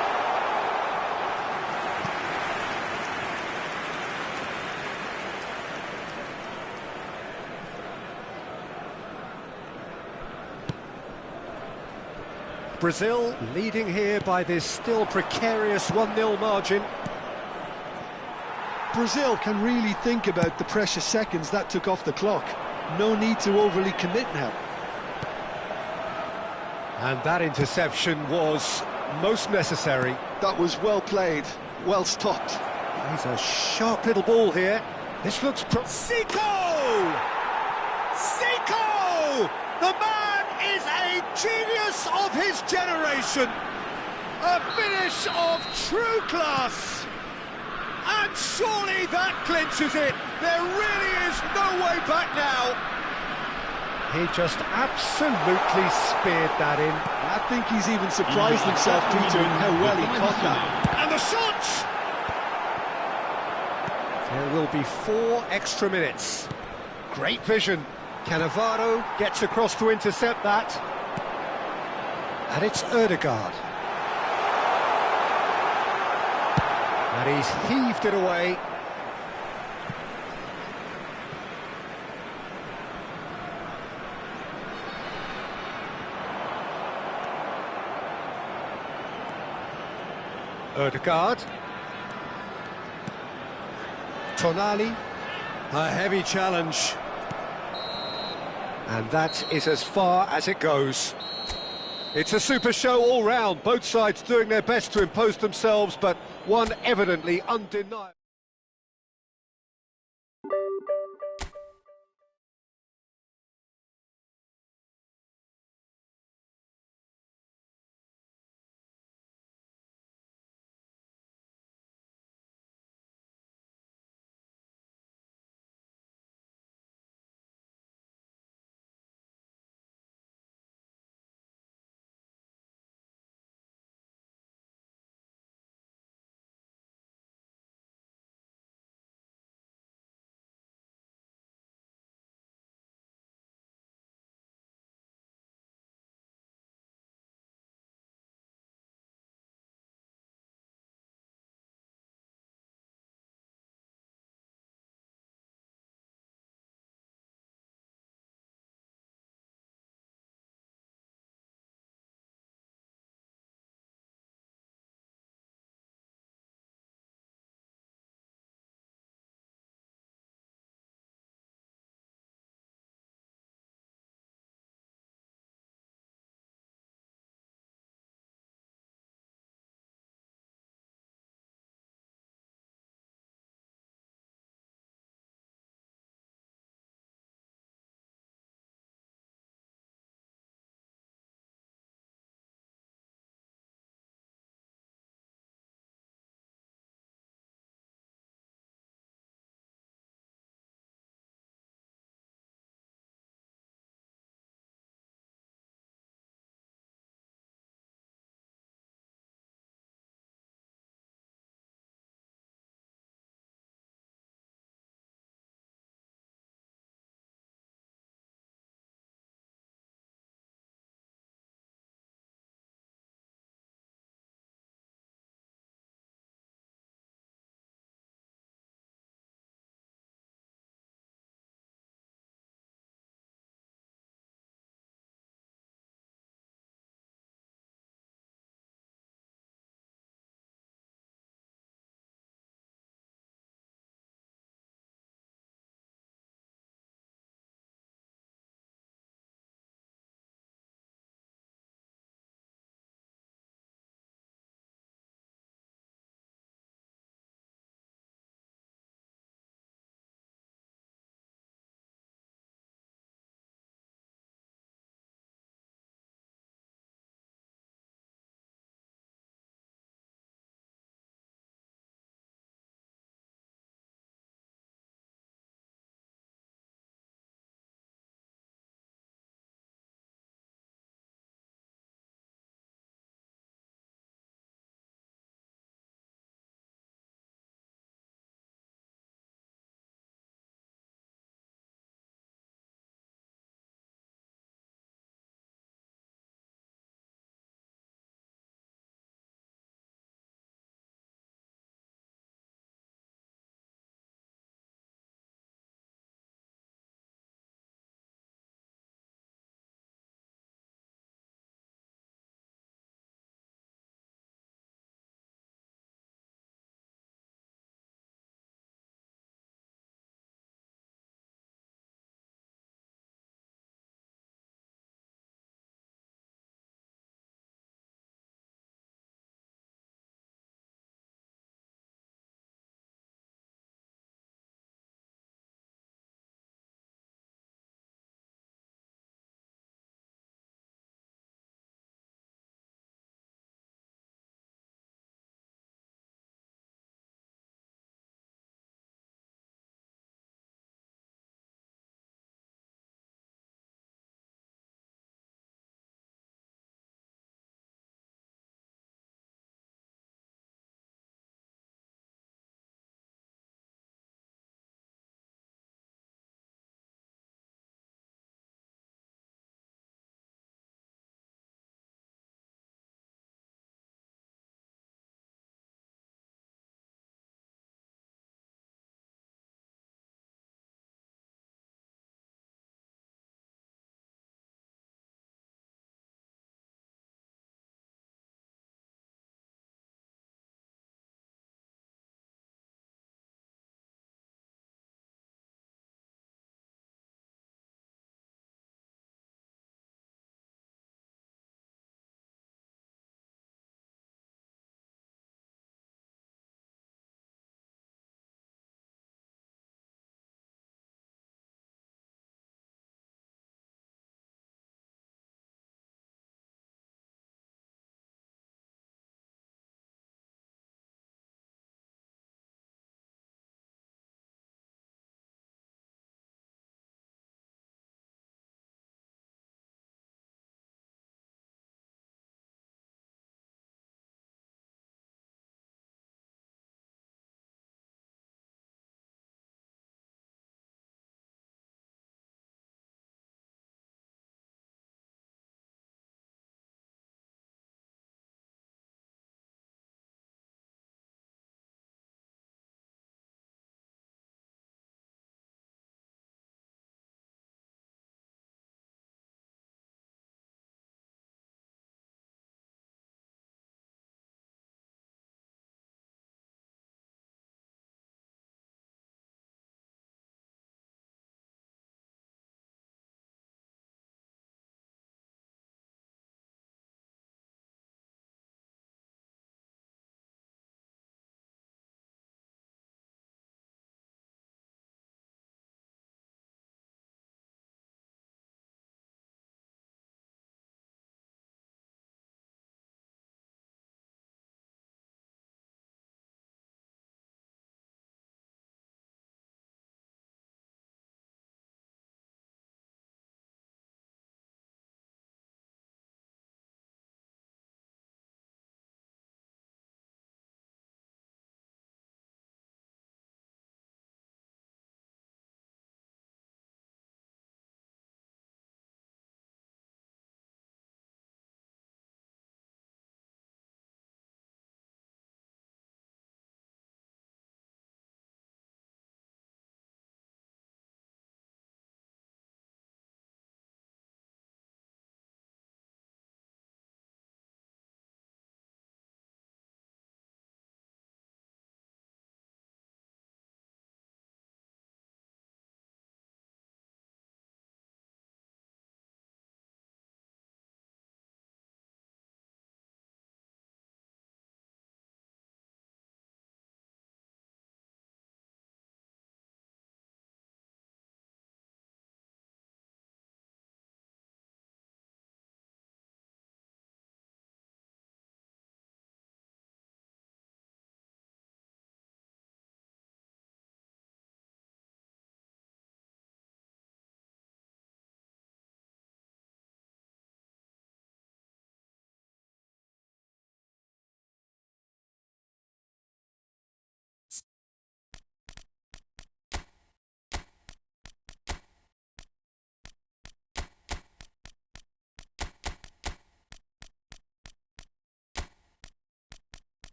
Brazil leading here by this still precarious 1-0 margin. Brazil can really think about the precious seconds that took off the clock. No need to overly commit now. And that interception was most necessary. That was well played, well stopped. He's a sharp little ball here. This looks Zico! Zico! The man is a genius of his generation. A finish of true class. And surely that clinches it. There really is no way back now. He just absolutely speared that in. I think he's even surprised himself, Peter, in how well he caught that. And the shot! There will be 4 extra minutes. Great vision. Cannavaro gets across to intercept that. And it's Ødegaard. And he's heaved it away. Ødegaard. Tonali. A heavy challenge. And that is as far as it goes. It's a super show all round, both sides doing their best to impose themselves, but one evidently undeniable.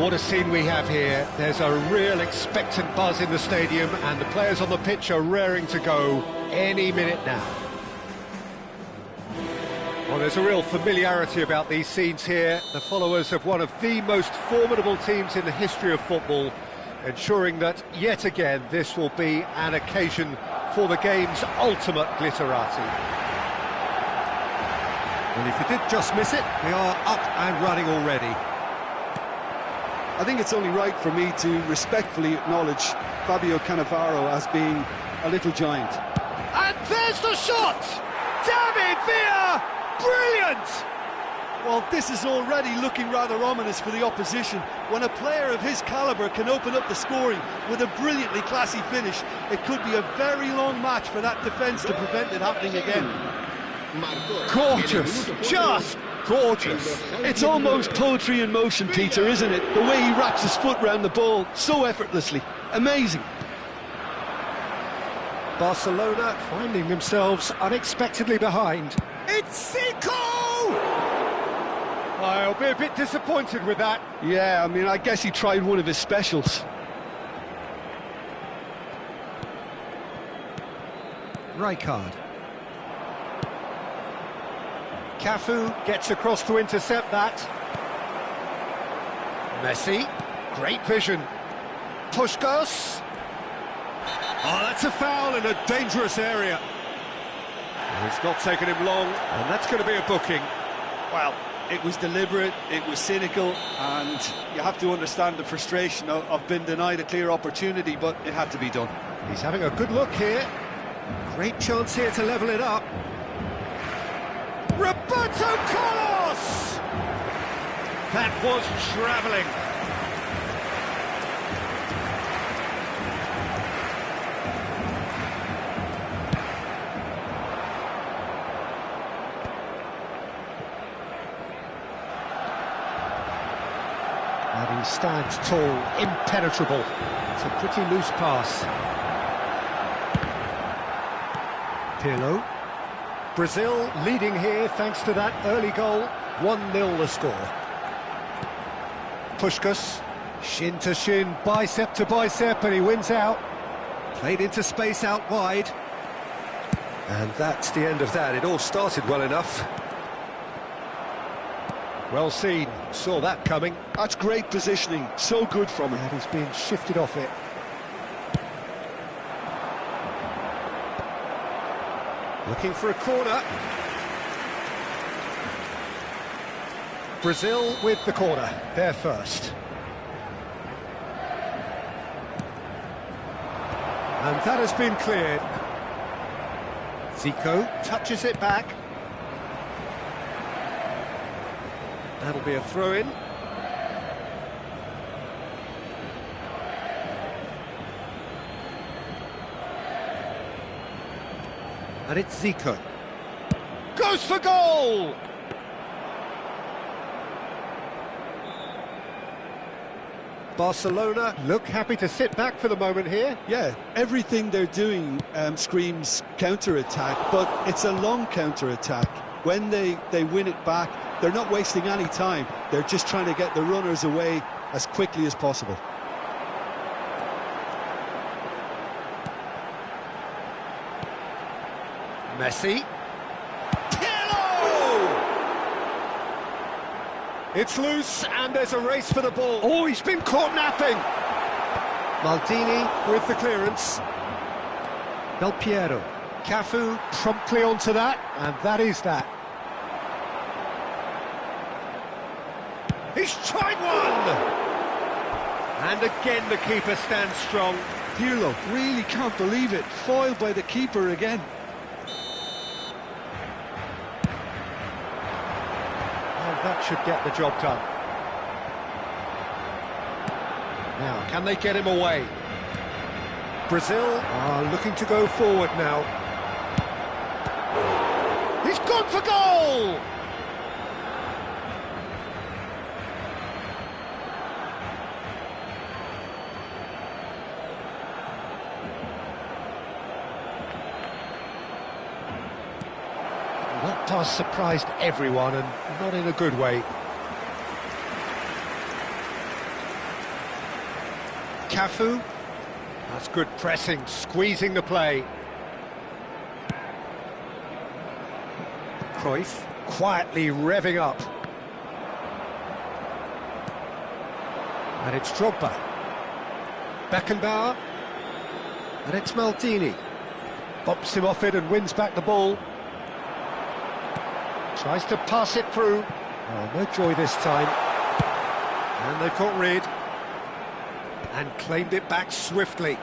Well, what a scene we have here. There's a real expectant buzz in the stadium, and the players on the pitch are raring to go any minute now. Well, there's a real familiarity about these scenes here. The followers of one of the most formidable teams in the history of football, ensuring that, yet again, this will be an occasion for the game's ultimate glitterati. And if you did just miss it, we are up and running already. I think it's only right for me to respectfully acknowledge Fabio Cannavaro as being a little giant. And there's the shot! David Villa! Brilliant! Well, this is already looking rather ominous for the opposition. When a player of his calibre can open up the scoring with a brilliantly classy finish, it could be a very long match for that defence to prevent it happening again. Gorgeous! Just gorgeous! It's almost poetry in motion, Peter, isn't it? The way he wraps his foot round the ball so effortlessly. Amazing. Barcelona finding themselves unexpectedly behind. It's Zico! I'll be a bit disappointed with that. Yeah, I mean, I guess he tried one of his specials. Rijkaard. Cafu gets across to intercept that. Messi, great vision. Puskás. Oh, that's a foul in a dangerous area. It's not taken him long, and that's going to be a booking. Well, it was deliberate, it was cynical, and you have to understand the frustration of being denied a clear opportunity, but it had to be done. He's having a good look here. Great chance here to level it up. Roberto Carlos! That was travelling. And he stands tall, impenetrable. It's a pretty loose pass. Pirlo. Brazil leading here thanks to that early goal. 1-0 the score. Puskás, shin to shin, bicep to bicep, and he wins out. Played into space out wide. And that's the end of that. It all started well enough. Well seen, saw that coming. That's great positioning, so good from him. And he's being shifted off it. Looking for a corner. Brazil with the corner, they're first. And that has been cleared. Zico touches it back. That'll be a throw-in. And it's Zico. Goes for goal! Barcelona look happy to sit back for the moment here. Yeah, everything they're doing screams counter-attack, but it's a long counter-attack. When they win it back, they're not wasting any time. They're just trying to get the runners away as quickly as possible. Messi. Pirlo! It's loose, and there's a race for the ball. Oh, he's been caught napping. Maldini with the clearance. Del Piero. Cafu promptly onto that, and that is that. He's tried one! And again the keeper stands strong. Pirlo really can't believe it. Foiled by the keeper again. That should get the job done. Now, can they get him away? Brazil are looking to go forward now. He's gone for goal! That pass surprised everyone, and not in a good way. Cafu. That's good pressing, squeezing the play. Cruyff quietly revving up. And it's Drogba. Beckenbauer. And it's Maldini. Bumps him off it and wins back the ball. Tries to pass it through. Oh, no joy this time. And they've got rid. And claimed it back swiftly.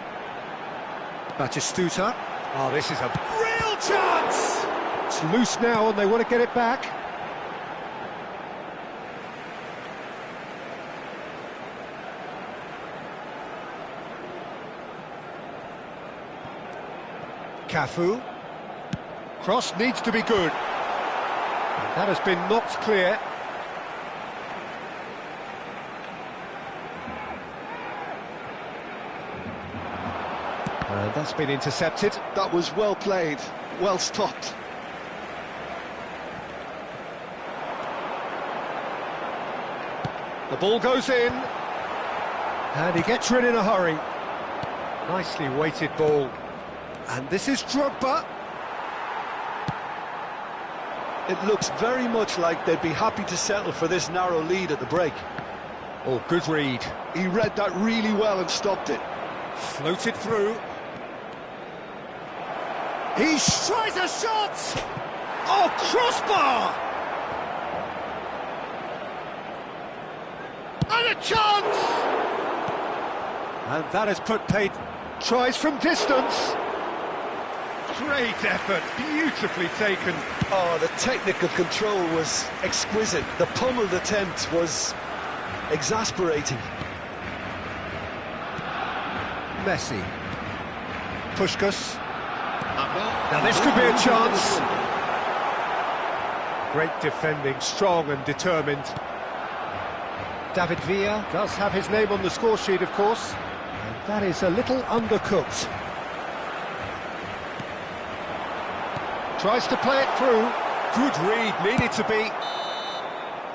Batistuta. Oh, this is a real chance! It's loose now and they want to get it back. Cafu. Cross needs to be good. And that has been knocked clear. And that's been intercepted. That was well played, well stopped. The ball goes in. And he gets rid in a hurry. Nicely weighted ball. And this is Drogba. It looks very much like they'd be happy to settle for this narrow lead at the break. Oh, good read. He read that really well and stopped it. Floated through. He tries a shot! Oh, crossbar! And a chance! And that has put paid. Tries from distance. Great effort, beautifully taken. Oh, the technical control was exquisite. The pummeled attempt was exasperating. Messi. Puskás. Now this could be a chance. Great defending, strong and determined. David Villa does have his name on the score sheet, of course. And that is a little undercooked. Tries to play it through. Good read, needed to be.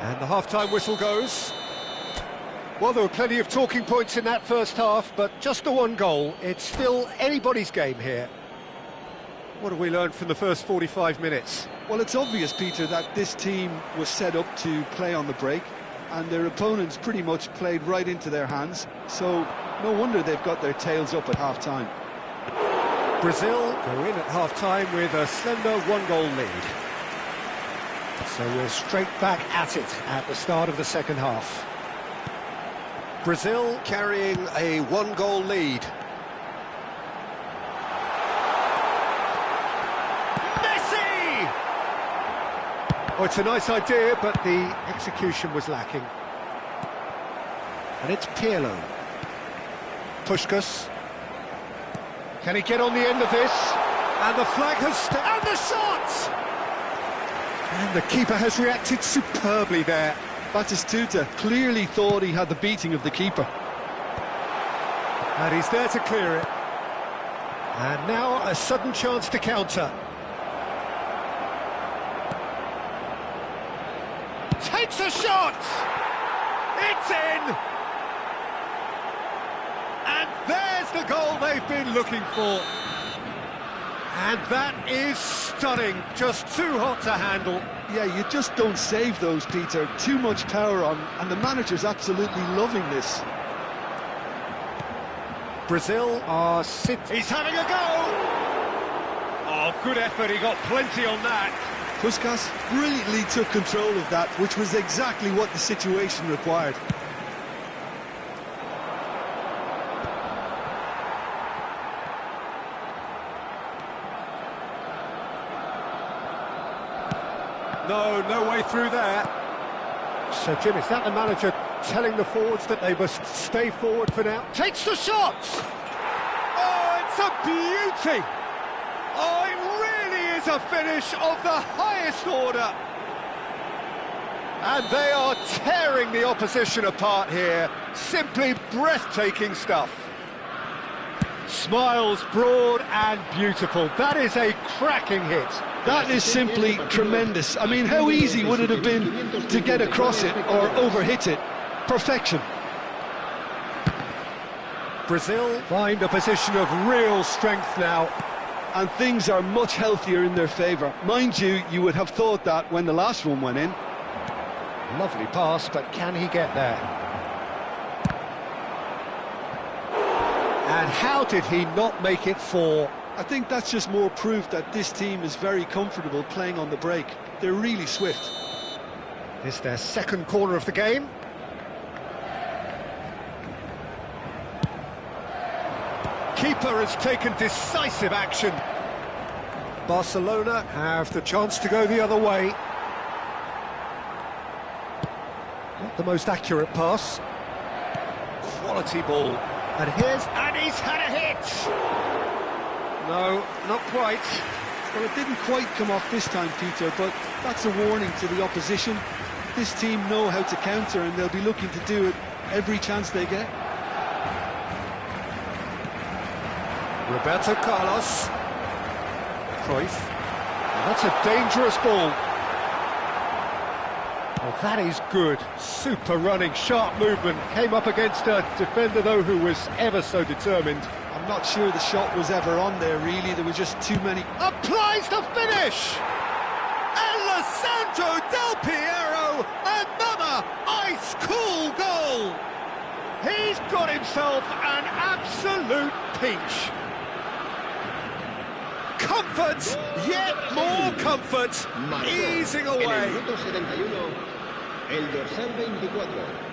And the half-time whistle goes. Well, there were plenty of talking points in that first half, but just the one goal. It's still anybody's game here. What have we learned from the first 45 minutes? Well, it's obvious, Peter, that this team was set up to play on the break, and their opponents pretty much played right into their hands, so no wonder they've got their tails up at half-time. Brazil go in at half-time with a slender one-goal lead. So we're straight back at it at the start of the second half. Brazil carrying a one-goal lead. Messi! Oh, it's a nice idea, but the execution was lacking. And it's Pirlo. Puskás. Can he get on the end of this? And the flag has... and the shot! And the keeper has reacted superbly there. Batistuta clearly thought he had the beating of the keeper. And he's there to clear it. And now a sudden chance to counter. Takes a shot! It's in! And there's the goal they've been looking for. And that is stunning, just too hot to handle. Yeah, you just don't save those, Peter. Too much power on, and the manager's absolutely loving this. Brazil are He's having a go! Oh, good effort, he got plenty on that. Puskás brilliantly took control of that, which was exactly what the situation required. No way through there. So, Jim, is that the manager telling the forwards that they must stay forward for now? Takes the shot! Oh, it's a beauty! Oh, it really is a finish of the highest order! And they are tearing the opposition apart here. Simply breathtaking stuff. Smiles broad and beautiful. That is a cracking hit. That is simply tremendous. I mean, how easy would it have been to get across it or overhit it? Perfection. Brazil find a position of real strength now. And things are much healthier in their favour. Mind you, you would have thought that when the last one went in. Lovely pass, but can he get there? And how did he not make it four? I think that's just more proof that this team is very comfortable playing on the break. They're really swift. It's their second corner of the game. Keeper has taken decisive action. Barcelona have the chance to go the other way. Not the most accurate pass. Quality ball. And he's had a hit! No, not quite. Well, it didn't quite come off this time, Peter, but that's a warning to the opposition. This team know how to counter, and they'll be looking to do it every chance they get. Roberto Carlos. Cruyff. That's a dangerous ball. Oh, that is good. Super running, sharp movement. Came up against a defender, though, who was ever so determined. I'm not sure the shot was ever on there, really. There were just too many. Applies the finish! Alessandro Del Piero, another ice-cool goal! He's got himself an absolute pinch. Comfort, yet more comfort, easing away. En el minuto 71, el dorsal 24.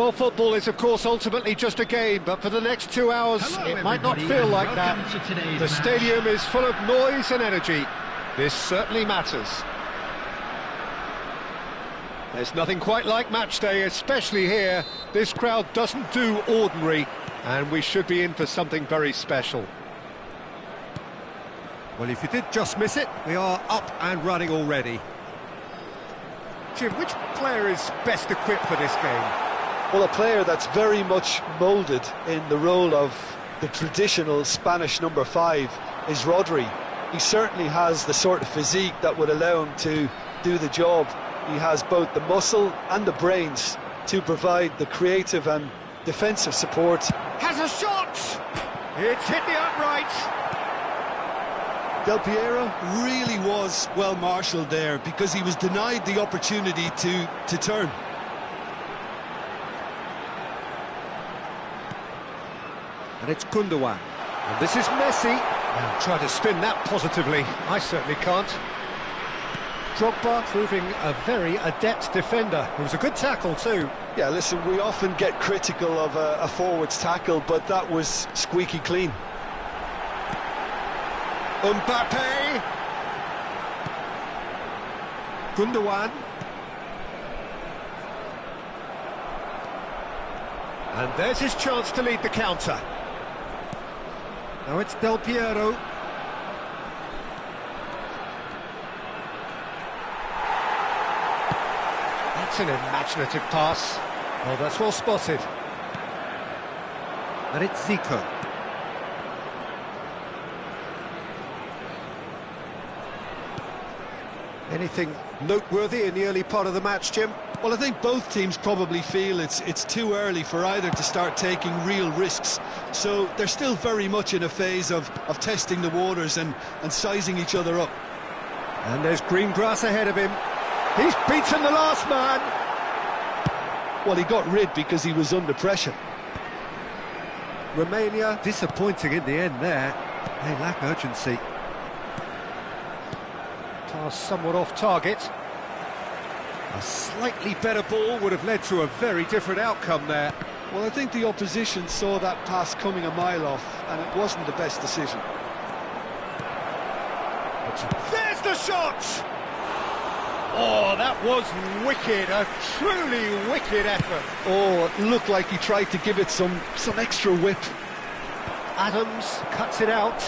Well, football is, of course, ultimately just a game, but for the next 2 hours, Hello, it might not everybody, feel and like that. welcome to today's The match. stadium is full of noise and energy. This certainly matters. There's nothing quite like match day, especially here. This crowd doesn't do ordinary, and we should be in for something very special. Well, if you did just miss it, we are up and running already. Jim, which player is best equipped for this game? Well, a player that's very much moulded in the role of the traditional Spanish number 5 is Rodri. He certainly has the sort of physique that would allow him to do the job. He has both the muscle and the brains to provide the creative and defensive support. Has a shot! It's hit the upright. Del Piero really was well marshalled there because he was denied the opportunity to turn. And it's Gundogan. And this is Messi. And try to spin that positively. I certainly can't. Drogba proving a very adept defender. It was a good tackle too. Yeah, listen, we often get critical of a forward's tackle, but that was squeaky clean. Mbappe. Gundogan. And there's his chance to lead the counter. Now it's Del Piero. That's an imaginative pass. Oh, that's well spotted. And it's Zico. Anything noteworthy in the early part of the match, Jim? Well, I think both teams probably feel it's too early for either to start taking real risks. So they're still very much in a phase of testing the waters and sizing each other up. And there's green grass ahead of him. He's beaten the last man. Well, he got rid because he was under pressure. Romania disappointing in the end there. They lack urgency. Pass somewhat off target. A slightly better ball would have led to a very different outcome there. Well, I think the opposition saw that pass coming a mile off, and it wasn't the best decision. There's the shot! Oh, that was wicked, a truly wicked effort. Oh, it looked like he tried to give it some extra whip. Adams cuts it out.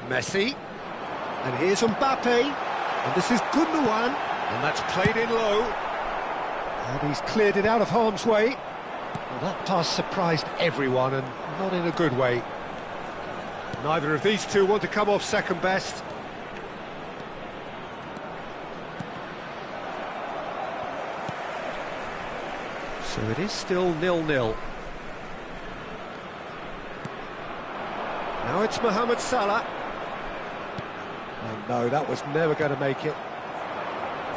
Messi. And here's Mbappe. And this is Gundogan. And that's played in low. And he's cleared it out of harm's way. Well, that pass surprised everyone, and not in a good way. Neither of these two want to come off second best. So it is still 0-0. Now it's Mohamed Salah. And no, that was never going to make it.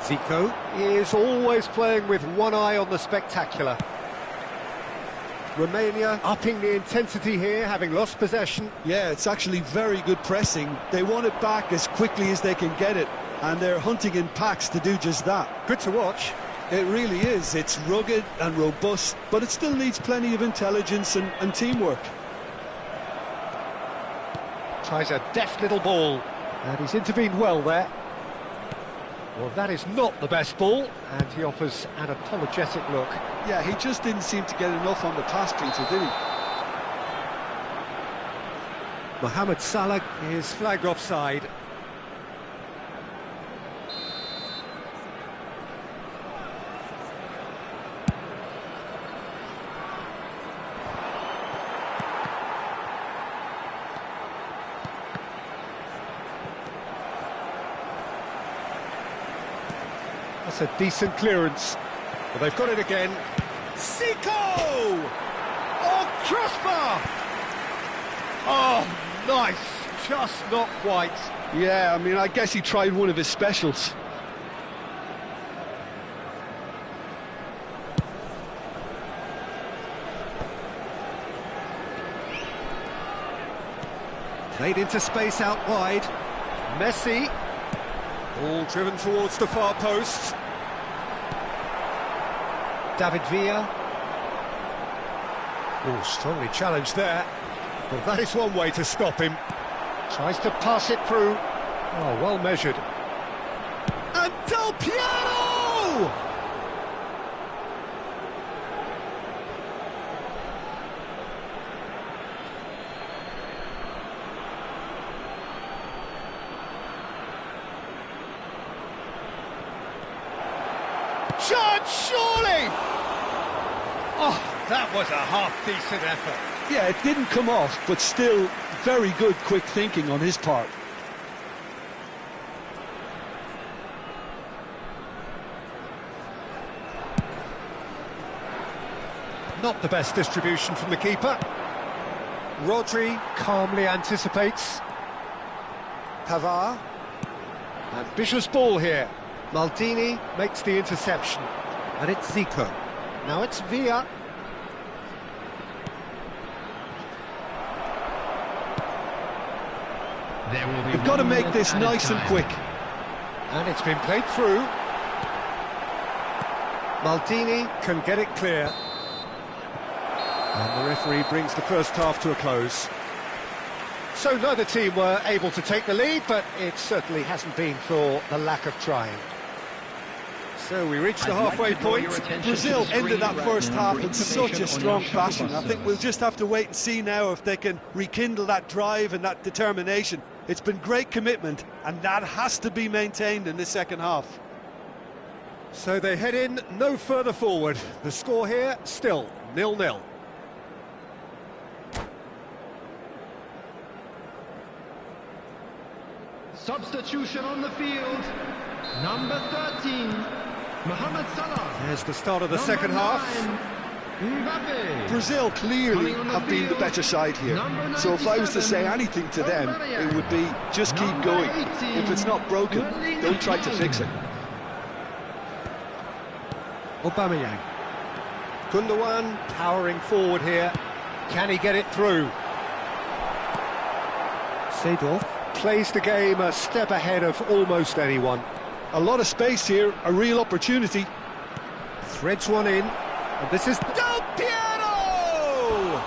Zico is always playing with one eye on the spectacular. Romania upping the intensity here, having lost possession. Yeah, it's actually very good pressing. They want it back as quickly as they can get it, and they're hunting in packs to do just that. Good to watch. It really is. It's rugged and robust, but it still needs plenty of intelligence and teamwork. Tries a deft little ball, and he's intervened well there. Well, that is not the best ball, and he offers an apologetic look. Yeah, he just didn't seem to get enough on the pass, Peter, did he? Mohamed Salah is flagged offside. That's a decent clearance. Well, they've got it again. Zico! Oh, crossbar! Oh, nice. Just not quite. Yeah, I mean, I guess he tried one of his specials. Played into space out wide. Messi. Ball driven towards the far post. David Villa. Oh, strongly challenged there. Well, that is one way to stop him. Tries to pass it through. Oh, well measured. And Del Piero! Chance, surely! Oh, that was a half-decent effort. Yeah, it didn't come off, but still very good quick thinking on his part. Not the best distribution from the keeper. Rodri calmly anticipates. Pavard. Ambitious ball here. Maldini makes the interception. And it's Zico. Now it's Villa. You've got to make this nice and quick. And it's been played through. Maldini can get it clear. And the referee brings the first half to a close. So neither team were able to take the lead, but it certainly hasn't been for the lack of trying. So we reach the halfway point. Brazil ended that first half in such a strong fashion. I think we'll just have to wait and see now if they can rekindle that drive and that determination. It's been great commitment, and that has to be maintained in the second half. So they head in no further forward. The score here still 0-0. Substitution on the field. Number 13, Mohamed Salah. There's the start of the second half. Mbappe. Brazil clearly have been the better side here. So if I was to say anything to them, it would be just keep going. If it's not broken, don't try to fix it. Aubameyang. Gundogan powering forward here. Can he get it through? Seedorf plays the game a step ahead of almost anyone. A lot of space here, a real opportunity. Threads one in, and this is Del Piero!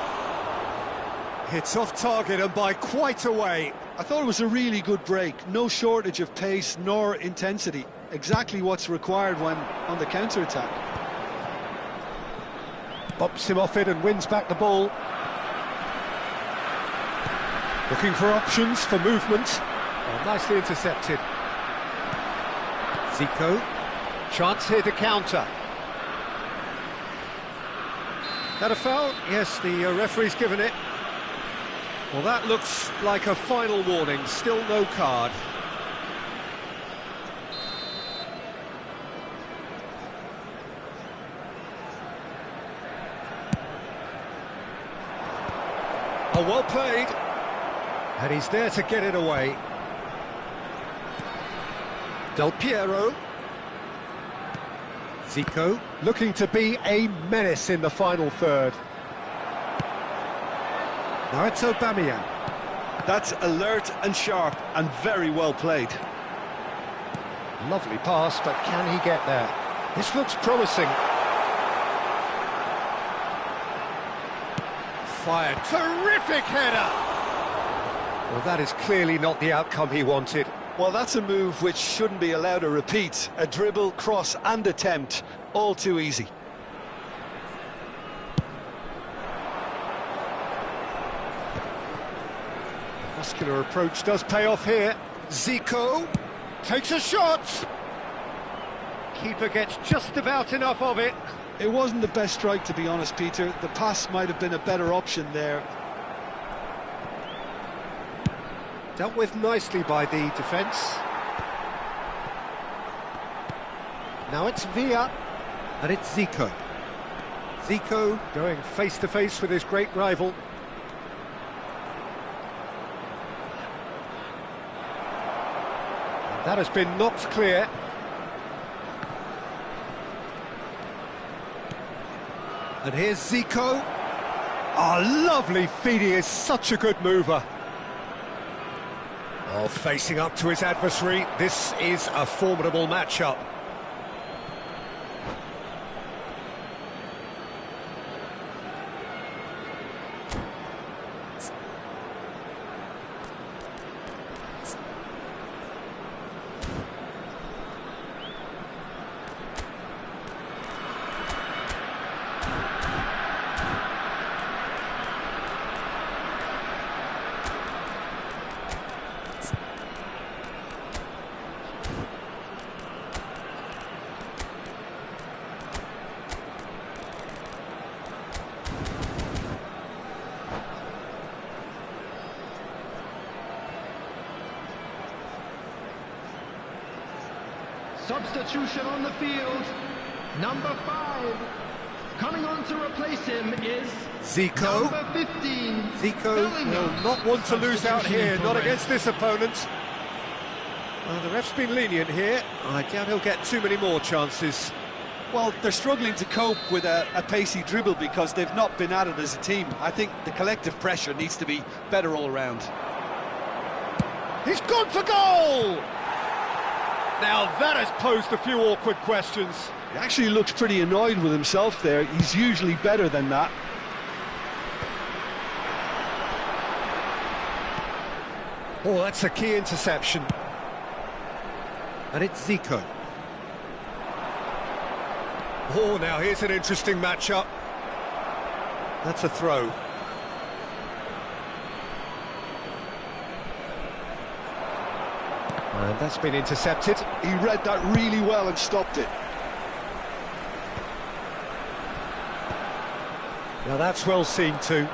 It's off target and by quite a way. I thought it was a really good break. No shortage of pace nor intensity. Exactly what's required when on the counter-attack. Bops him off it and wins back the ball. Looking for options for movement. Oh, nicely intercepted. Zico. Chance here to counter. That a foul? Yes, the referee's given it. Well, that looks like a final warning. Still no card. Oh, well played. And he's there to get it away. Del Piero. Zico looking to be a menace in the final third. Now it's Aubameyang. That's alert and sharp and very well played. Lovely pass, but can he get there? This looks promising. Fired. Terrific header! Well, that is clearly not the outcome he wanted. Well, that's a move which shouldn't be allowed to repeat. A dribble, cross and attempt, all too easy. Muscular approach does pay off here. Zico takes a shot. Keeper gets just about enough of it. It wasn't the best strike, to be honest, Peter. The pass might have been a better option there. Dealt with nicely by the defence. Now it's Villa, and it's Zico. Zico going face-to-face with his great rival. And that has been knocked clear. And here's Zico. Oh, lovely feed, he is such a good mover. Oh, facing up to his adversary, this is a formidable matchup. substitution on the field. Number 5. Coming on to replace him is Zico. number 15. Zico Bellingham. will not want to lose out Substitution here, for not red. against this opponent. The ref's been lenient here. I doubt he'll get too many more chances. Well, they're struggling to cope with a pacey dribble because they've not been at it as a team. I think the collective pressure needs to be better all round. He's gone for goal! Now that has posed a few awkward questions. He actually looks pretty annoyed with himself there. He's usually better than that. Oh, that's a key interception. And it's Zico. Oh, now here's an interesting matchup. That's a throw. And that's been intercepted. He read that really well and stopped it. Now that's well seen too.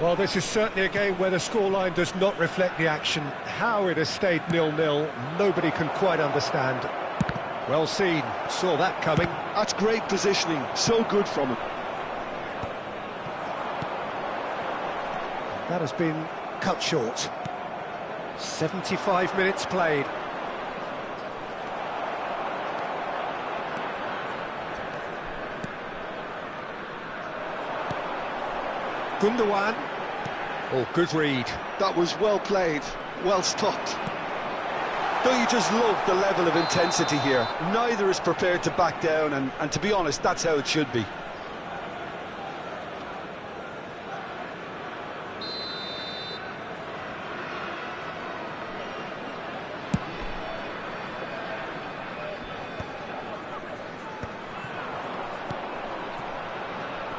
Well, this is certainly a game where the scoreline does not reflect the action. How it has stayed 0-0, nobody can quite understand. Well seen, saw that coming. That's great positioning, so good from him. That has been cut short. 75 minutes played. Gundogan. Oh, good read. That was well played, well stopped. Don't you just love the level of intensity here? Neither is prepared to back down, and to be honest, that's how it should be.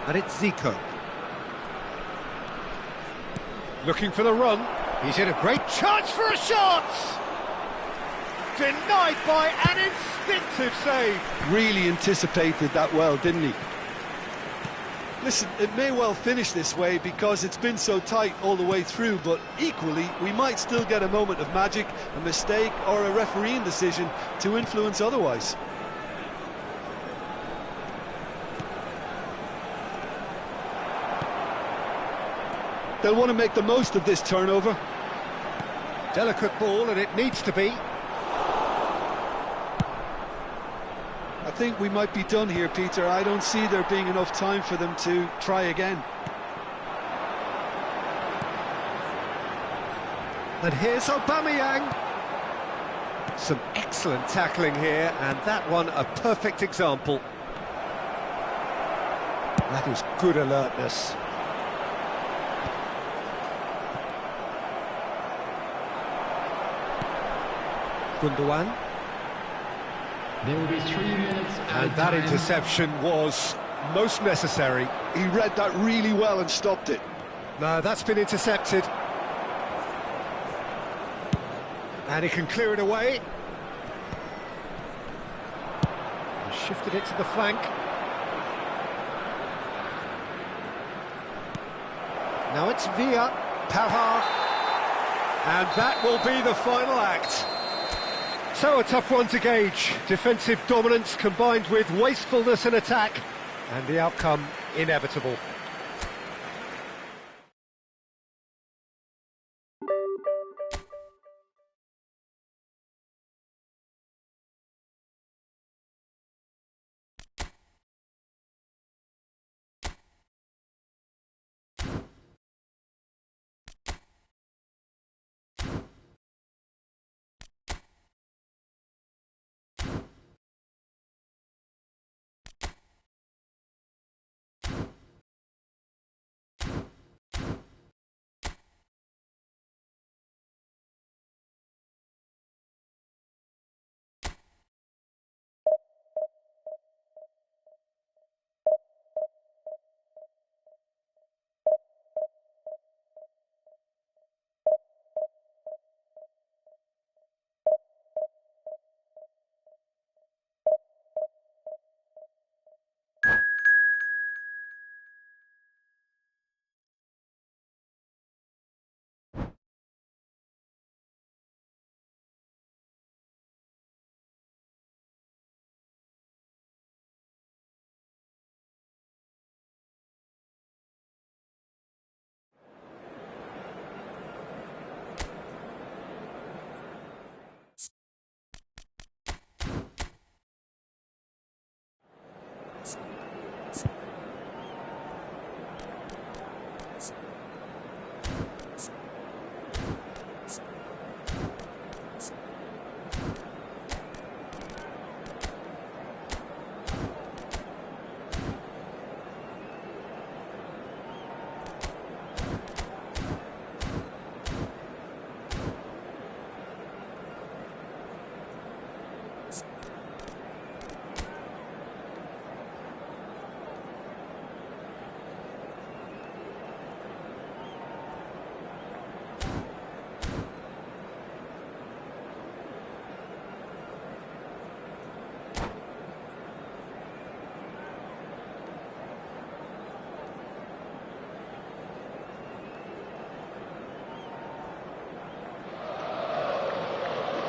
And it's Zico. Looking for the run. He's in a great chance for a shot! Denied by an instinctive save. Really anticipated that well, didn't he? Listen, it may well finish this way because it's been so tight all the way through, but equally, we might still get a moment of magic, a mistake, or a refereeing decision to influence otherwise. They'll want to make the most of this turnover. Delicate ball, and it needs to be. I think we might be done here, Peter. I don't see there being enough time for them to try again. And here's Aubameyang. Some excellent tackling here, and that one a perfect example. That is good alertness. Gundogan. There will be 3 minutes And that interception was most necessary. He read that really well and stopped it. No, that's been intercepted. And he can clear it away. He shifted it to the flank. Now it's Villa, Pavard. And that will be the final act. So a tough one to gauge. Defensive dominance combined with wastefulness in attack, and the outcome inevitable.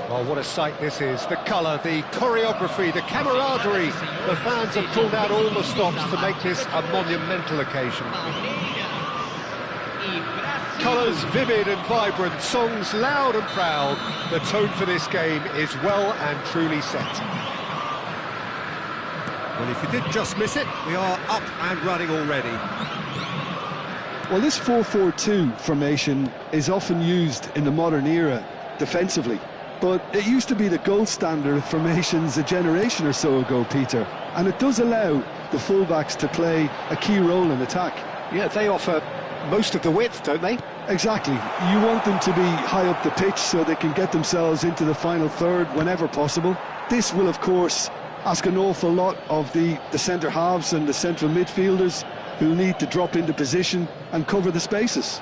Well, what a sight this is. The colour, the choreography, the camaraderie. The fans have pulled out all the stops to make this a monumental occasion. Colours vivid and vibrant, songs loud and proud. The tone for this game is well and truly set. Well, if you did just miss it, we are up and running already. Well, this 4-4-2 formation is often used in the modern era defensively, but it used to be the gold standard of formations a generation or so ago, Peter, and it does allow the fullbacks to play a key role in attack. Yeah, they offer most of the width, don't they? Exactly. You want them to be high up the pitch so they can get themselves into the final third whenever possible. This will, of course, ask an awful lot of the centre halves and the central midfielders, who need to drop into position and cover the spaces.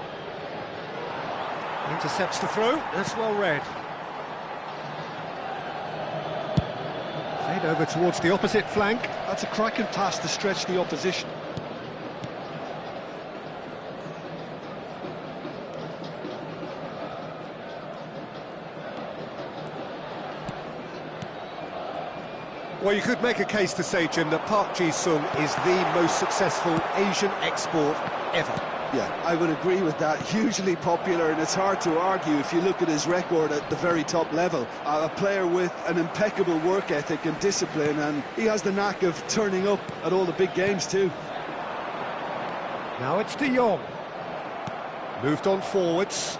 Intercepts the throw, that's well read. Played over towards the opposite flank. That's a cracking pass to stretch the opposition. Well, you could make a case to say, Jim, that Park Ji-sung is the most successful Asian export ever. Yeah, I would agree with that. Hugely popular, and it's hard to argue if you look at his record at the very top level. A player with an impeccable work ethic and discipline, and he has the knack of turning up at all the big games too. Now it's De Jong. Moved on forwards.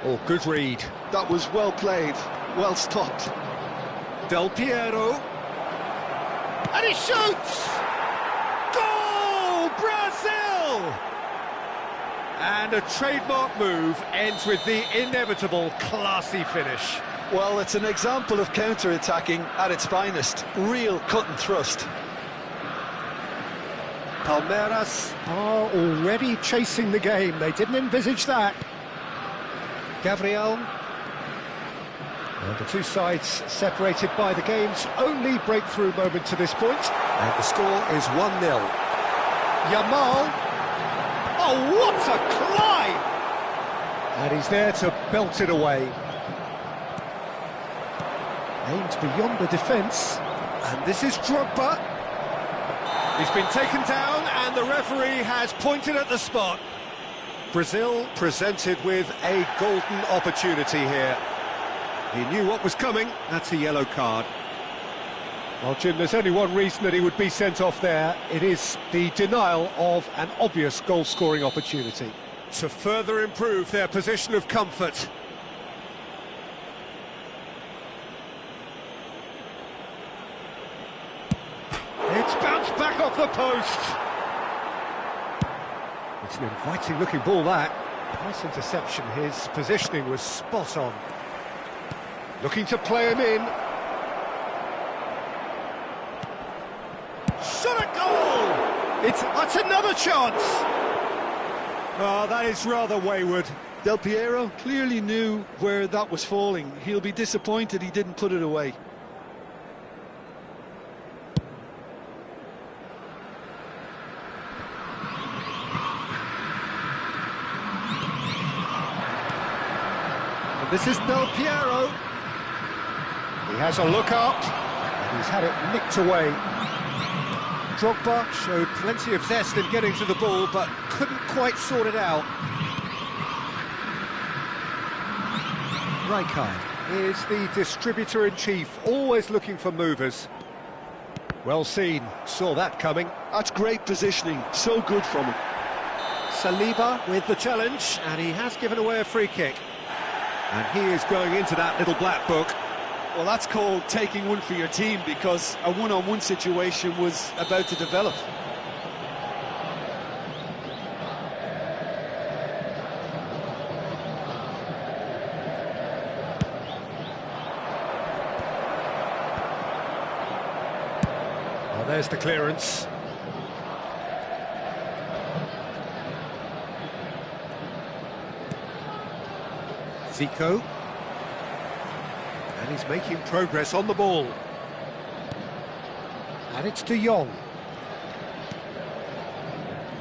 Oh, good read. That was well played, well stopped. Del Piero. And he shoots! Goal! Brazil! And a trademark move ends with the inevitable classy finish. Well, it's an example of counter-attacking at its finest. Real cut and thrust. Palmeiras are already chasing the game. They didn't envisage that. Gabriel. And the two sides separated by the game's only breakthrough moment to this point. And the score is 1-0. Yamal. Oh, what a climb! And he's there to belt it away. Aimed beyond the defence. And this is Drogba. He's been taken down and the referee has pointed at the spot. Brazil presented with a golden opportunity here. He knew what was coming. That's a yellow card. Well, Jim, there's only one reason that he would be sent off there. It is the denial of an obvious goal-scoring opportunity. To further improve their position of comfort. It's bounced back off the post. It's an inviting-looking ball, that. Nice interception. His positioning was spot on. Looking to play him in. Shot a goal! That's another chance! Oh, that is rather wayward. Del Piero clearly knew where that was falling. He'll be disappointed he didn't put it away. And this is Del Piero. He has a look up, and he's had it nicked away. Drogba showed plenty of zest in getting to the ball, but couldn't quite sort it out. Rijkaard is the distributor-in-chief, always looking for movers. Well seen, saw that coming. That's great positioning, so good from him. Saliba with the challenge, and he has given away a free kick. And he is going into that little black book. Well, that's called taking one for your team, because a one-on-one situation was about to develop. Well, there's the clearance. Zico. And he's making progress on the ball. And it's De Jong.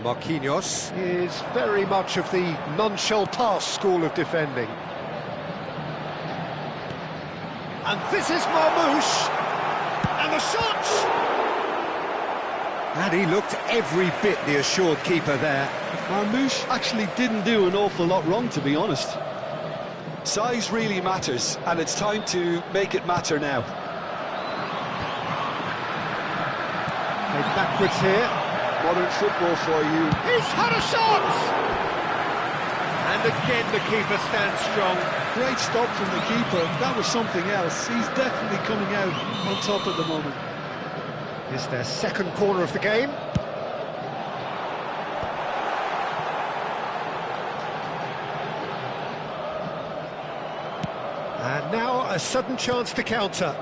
Marquinhos is very much of the non-shell pass school of defending. And this is Marmouche. And the shot! And he looked every bit the assured keeper there. Marmouche actually didn't do an awful lot wrong, to be honest. Size really matters, and it's time to make it matter now. Played backwards here. Modern football for you. He's had a shot! And again the keeper stands strong. Great stop from the keeper. That was something else. He's definitely coming out on top at the moment. It's their second corner of the game. And now a sudden chance to counter.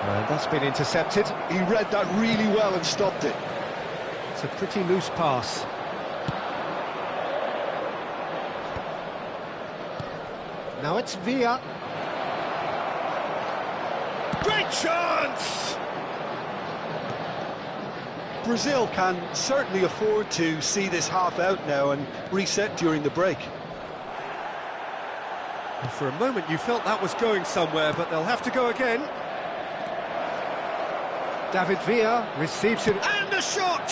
And that's been intercepted. He read that really well and stopped it. It's a pretty loose pass. Now it's Villa. Great chance! Brazil can certainly afford to see this half out now and reset during the break. And for a moment you felt that was going somewhere, but they'll have to go again. David Villa receives it, and a shot!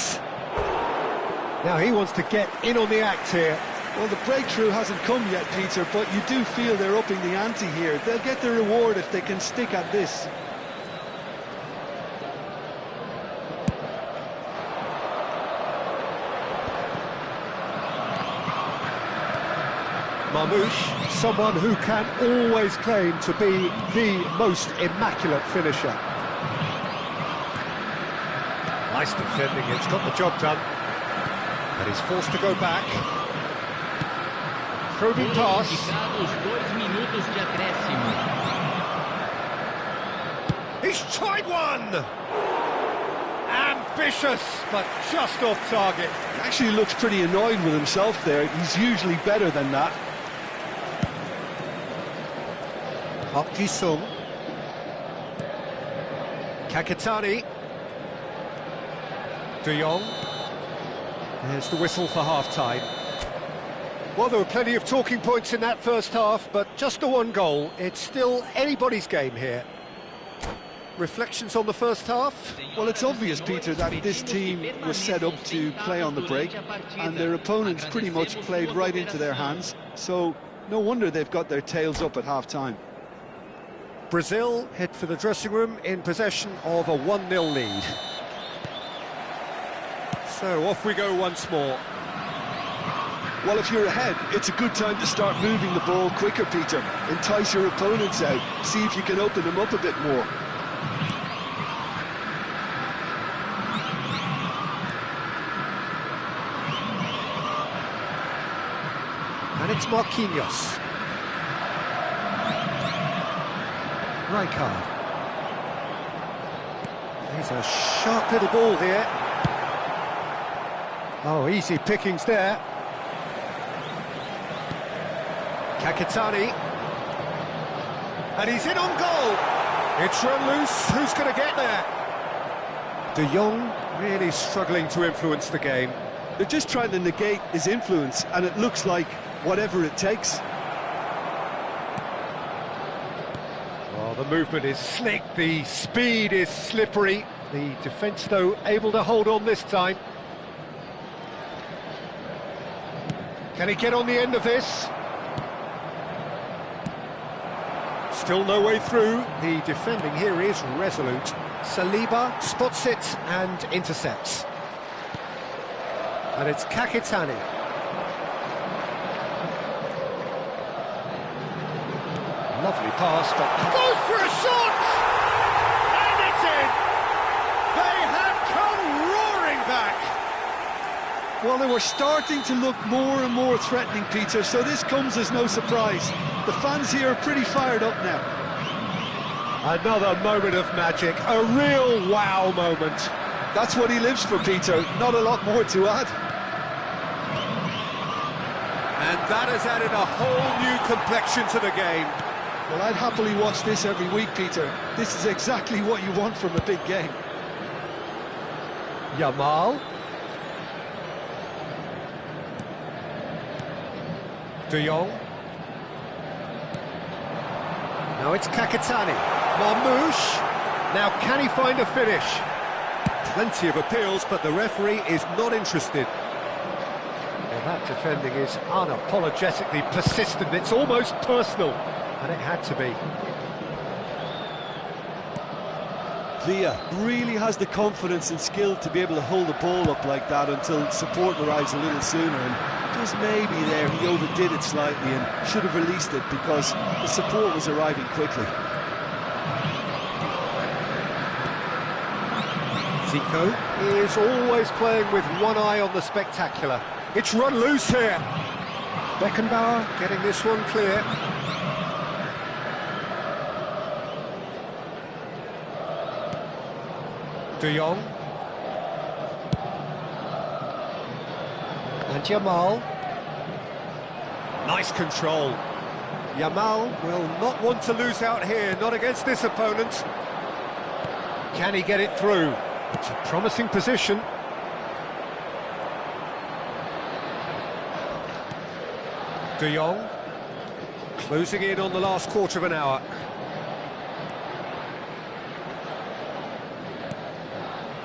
Now he wants to get in on the act here. Well, the breakthrough hasn't come yet, Peter, but you do feel they're upping the ante here. They'll get the reward if they can stick at this. Marmouche, someone who can always claim to be the most immaculate finisher. Nice defending, it's got the job done. But he's forced to go back. Probing pass. He's tried one! Ambitious, but just off target. He actually looks pretty annoyed with himself there. He's usually better than that. Park Ji-sung. Kakitani. De Jong. There's the whistle for half-time. Well, there were plenty of talking points in that first half, but just the one goal. It's still anybody's game here. Reflections on the first half? Well, it's obvious, Peter, that this team was set up to play on the break, and their opponents pretty much played right into their hands, so no wonder they've got their tails up at half-time. Brazil head for the dressing room in possession of a 1-0 lead. So off we go once more. Well, if you're ahead, it's a good time to start moving the ball quicker, Peter. Entice your opponents out, see if you can open them up a bit more. And it's Marquinhos. Rijkaard. There's a sharp little ball here. Oh, easy pickings there. Kakitani. And he's in on goal. It's run loose. Who's going to get there? De Jong really struggling to influence the game. They're just trying to negate his influence, and it looks like whatever it takes. Well, the movement is slick, the speed is slippery. The defence, though, able to hold on this time. Can he get on the end of this? Still no way through. The defending here is resolute. Saliba spots it and intercepts. And it's Kakitani. Lovely pass, but goes for a shot! And it's in! They have come roaring back! Well, they were starting to look more and more threatening, Peter, so this comes as no surprise. The fans here are pretty fired up now. Another moment of magic, a real wow moment. That's what he lives for, Peter, not a lot more to add. And that has added a whole new complexion to the game. Well, I'd happily watch this every week, Peter. This is exactly what you want from a big game. Yamal. De Jong. Now it's Kakatani. Marmoush. Now can he find a finish? Plenty of appeals, but the referee is not interested. Well, that defending is unapologetically persistent. It's almost personal, and it had to be. Villa really has the confidence and skill to be able to hold the ball up like that until support arrives a little sooner, and just maybe there he overdid it slightly and should have released it because the support was arriving quickly. Zico is always playing with one eye on the spectacular. It's run loose here. Beckenbauer getting this one clear. De Jong. And Yamal. Nice control. Yamal will not want to lose out here, not against this opponent. Can he get it through? It's a promising position. De Jong. Closing in on the last quarter of an hour.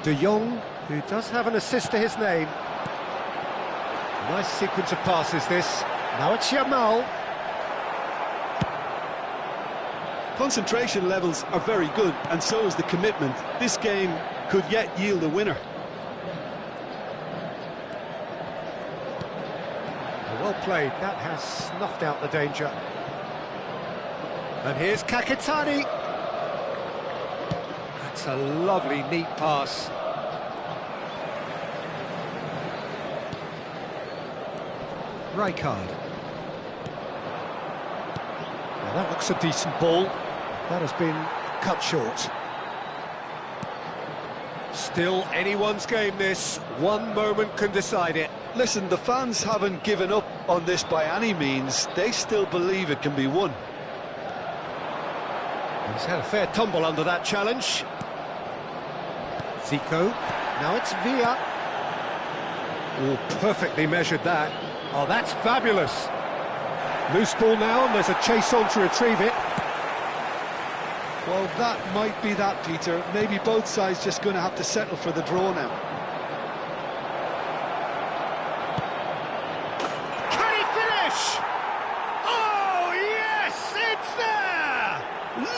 De Jong, who does have an assist to his name. Nice sequence of passes this. Now it's Yamal. Concentration levels are very good, and so is the commitment. This game could yet yield a winner. Well played, that has snuffed out the danger. And here's Kakatani. That's a lovely, neat pass. Rijkaard. Now that looks a decent ball. That has been cut short. Still anyone's game this. One moment can decide it. Listen, the fans haven't given up on this by any means. They still believe it can be won. He's had a fair tumble under that challenge. Zico. Now it's Villa. Oh, perfectly measured that. Oh, that's fabulous. Loose ball now, and there's a chase on to retrieve it. Well, that might be that, Peter. Maybe both sides just going to have to settle for the draw now. Can he finish? Oh, yes, it's there!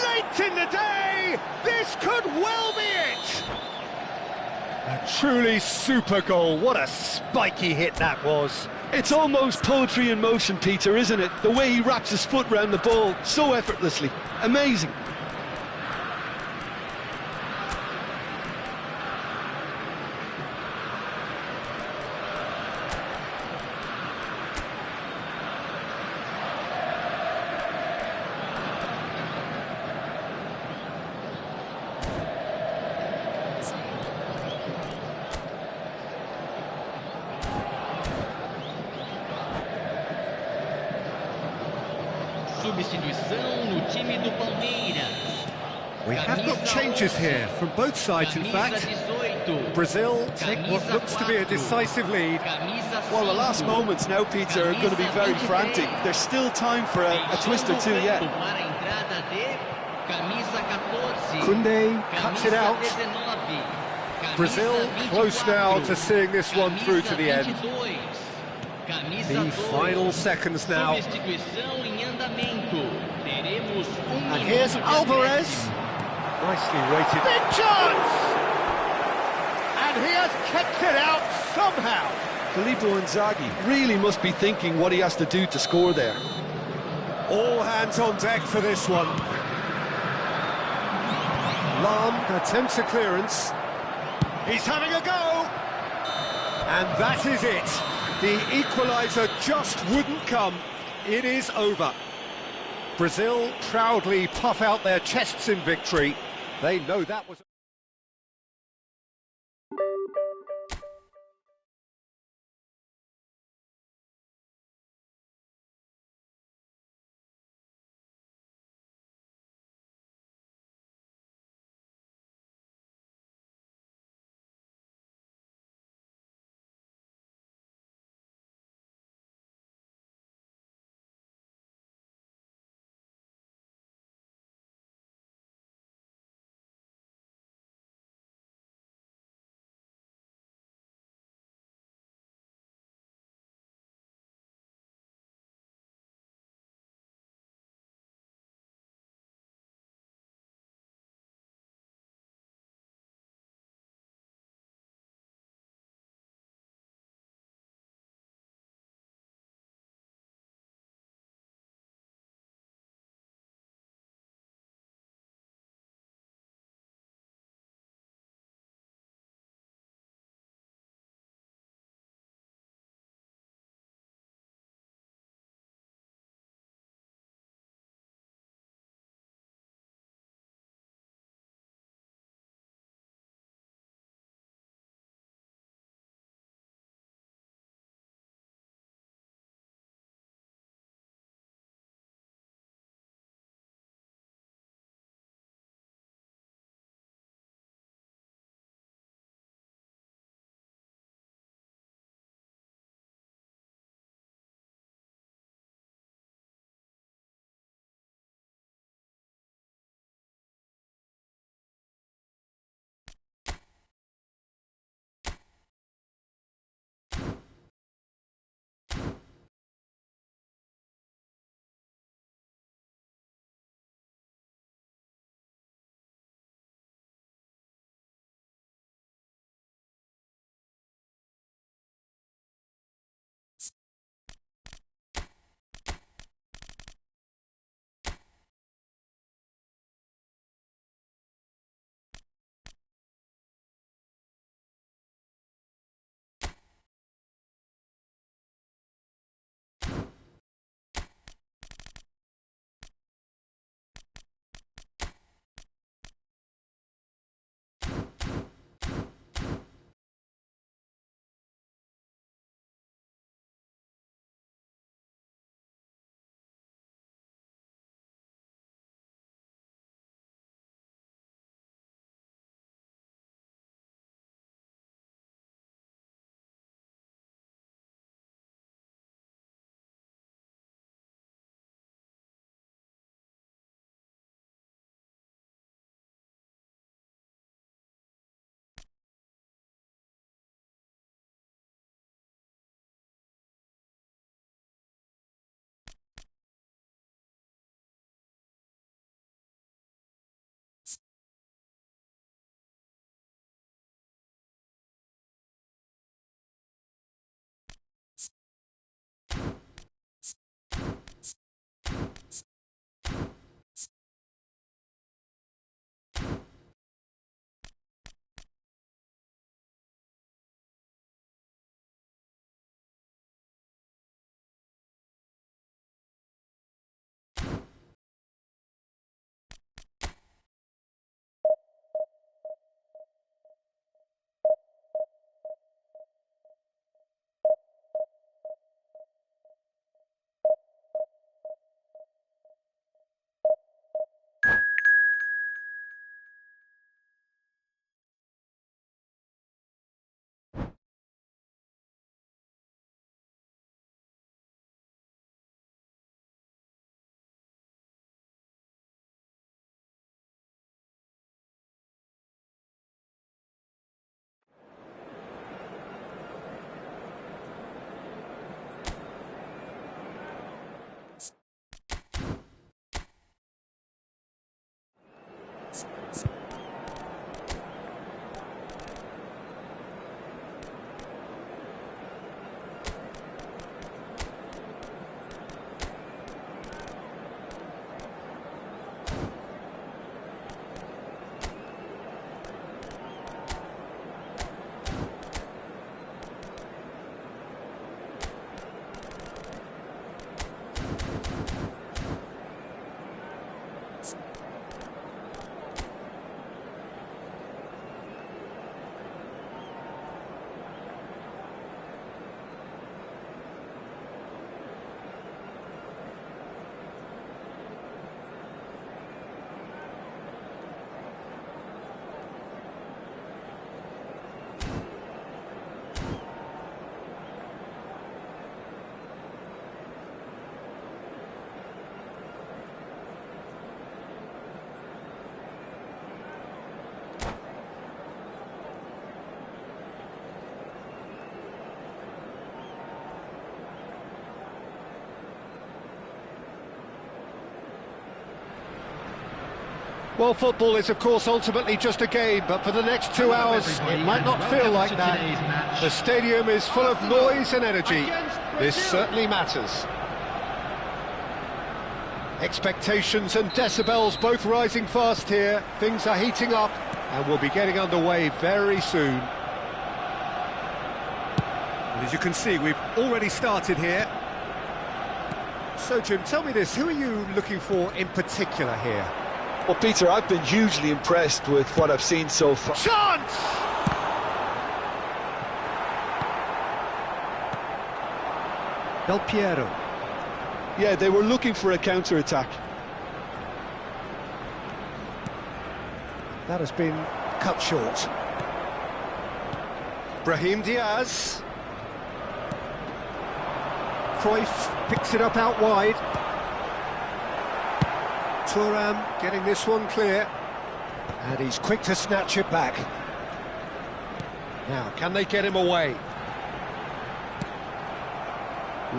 Late in the day, this could well be it! A truly super goal. What a spiky hit that was. It's almost poetry in motion, Peter, isn't it? The way he wraps his foot round the ball so effortlessly. Amazing. Substituição no time do Palmeiras. We have got changes here from both sides, in fact. Brazil take what looks to be a decisive lead. Well, the last moments now, Peter, are going to be very frantic. There's still time for a twist or two yet. Koundé cuts it out. Brazil close now to seeing this one through to the end. The final seconds now. And here's Alvarez. Nicely weighted. Big chance! And he has kept it out somehow. Filippo Inzaghi really must be thinking what he has to do to score there. All hands on deck for this one. Lam attempts a clearance. He's having a go. And that is it. The equaliser just wouldn't come. It is over. Brazil proudly puff out their chests in victory. They know that was... Well, football is, of course, ultimately just a game, but for the next 2 hours, it might not feel like that. The stadium is full of noise and energy. This certainly matters. Expectations and decibels both rising fast here. Things are heating up, and we'll be getting underway very soon. And as you can see, we've already started here. So, Jim, tell me this, who are you looking for in particular here? Well, Peter, I've been hugely impressed with what I've seen so far. Chance! Del Piero. Yeah, they were looking for a counter-attack. That has been cut short. Brahim Diaz. Cruyff picks it up out wide. Thuram getting this one clear. And he's quick to snatch it back. Now, can they get him away?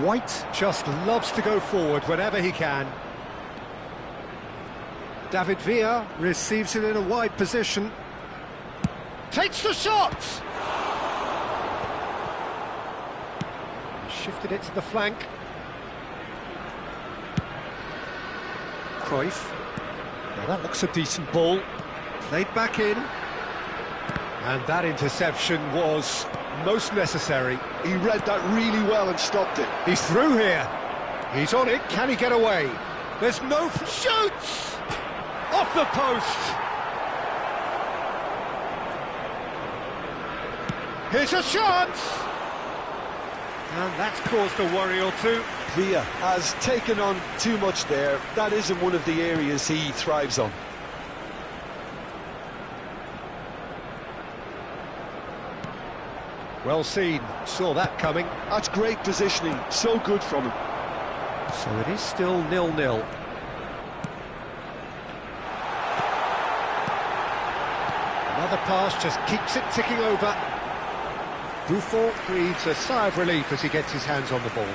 White just loves to go forward whenever he can. David Villa receives it in a wide position. Takes the shot! Shifted it to the flank. Cruyff. Now that looks a decent ball. Played back in. And that interception was most necessary. He read that really well and stopped it. He's through here. He's on it. Can he get away? There's no... Shoots! Off the post! Here's a chance! And that's caused a worry or two. Villa has taken on too much there. That isn't one of the areas he thrives on. Well seen, saw that coming. That's great positioning, so good from him. So it is still 0-0. Another pass just keeps it ticking over. Buffon breathes a sigh of relief as he gets his hands on the ball.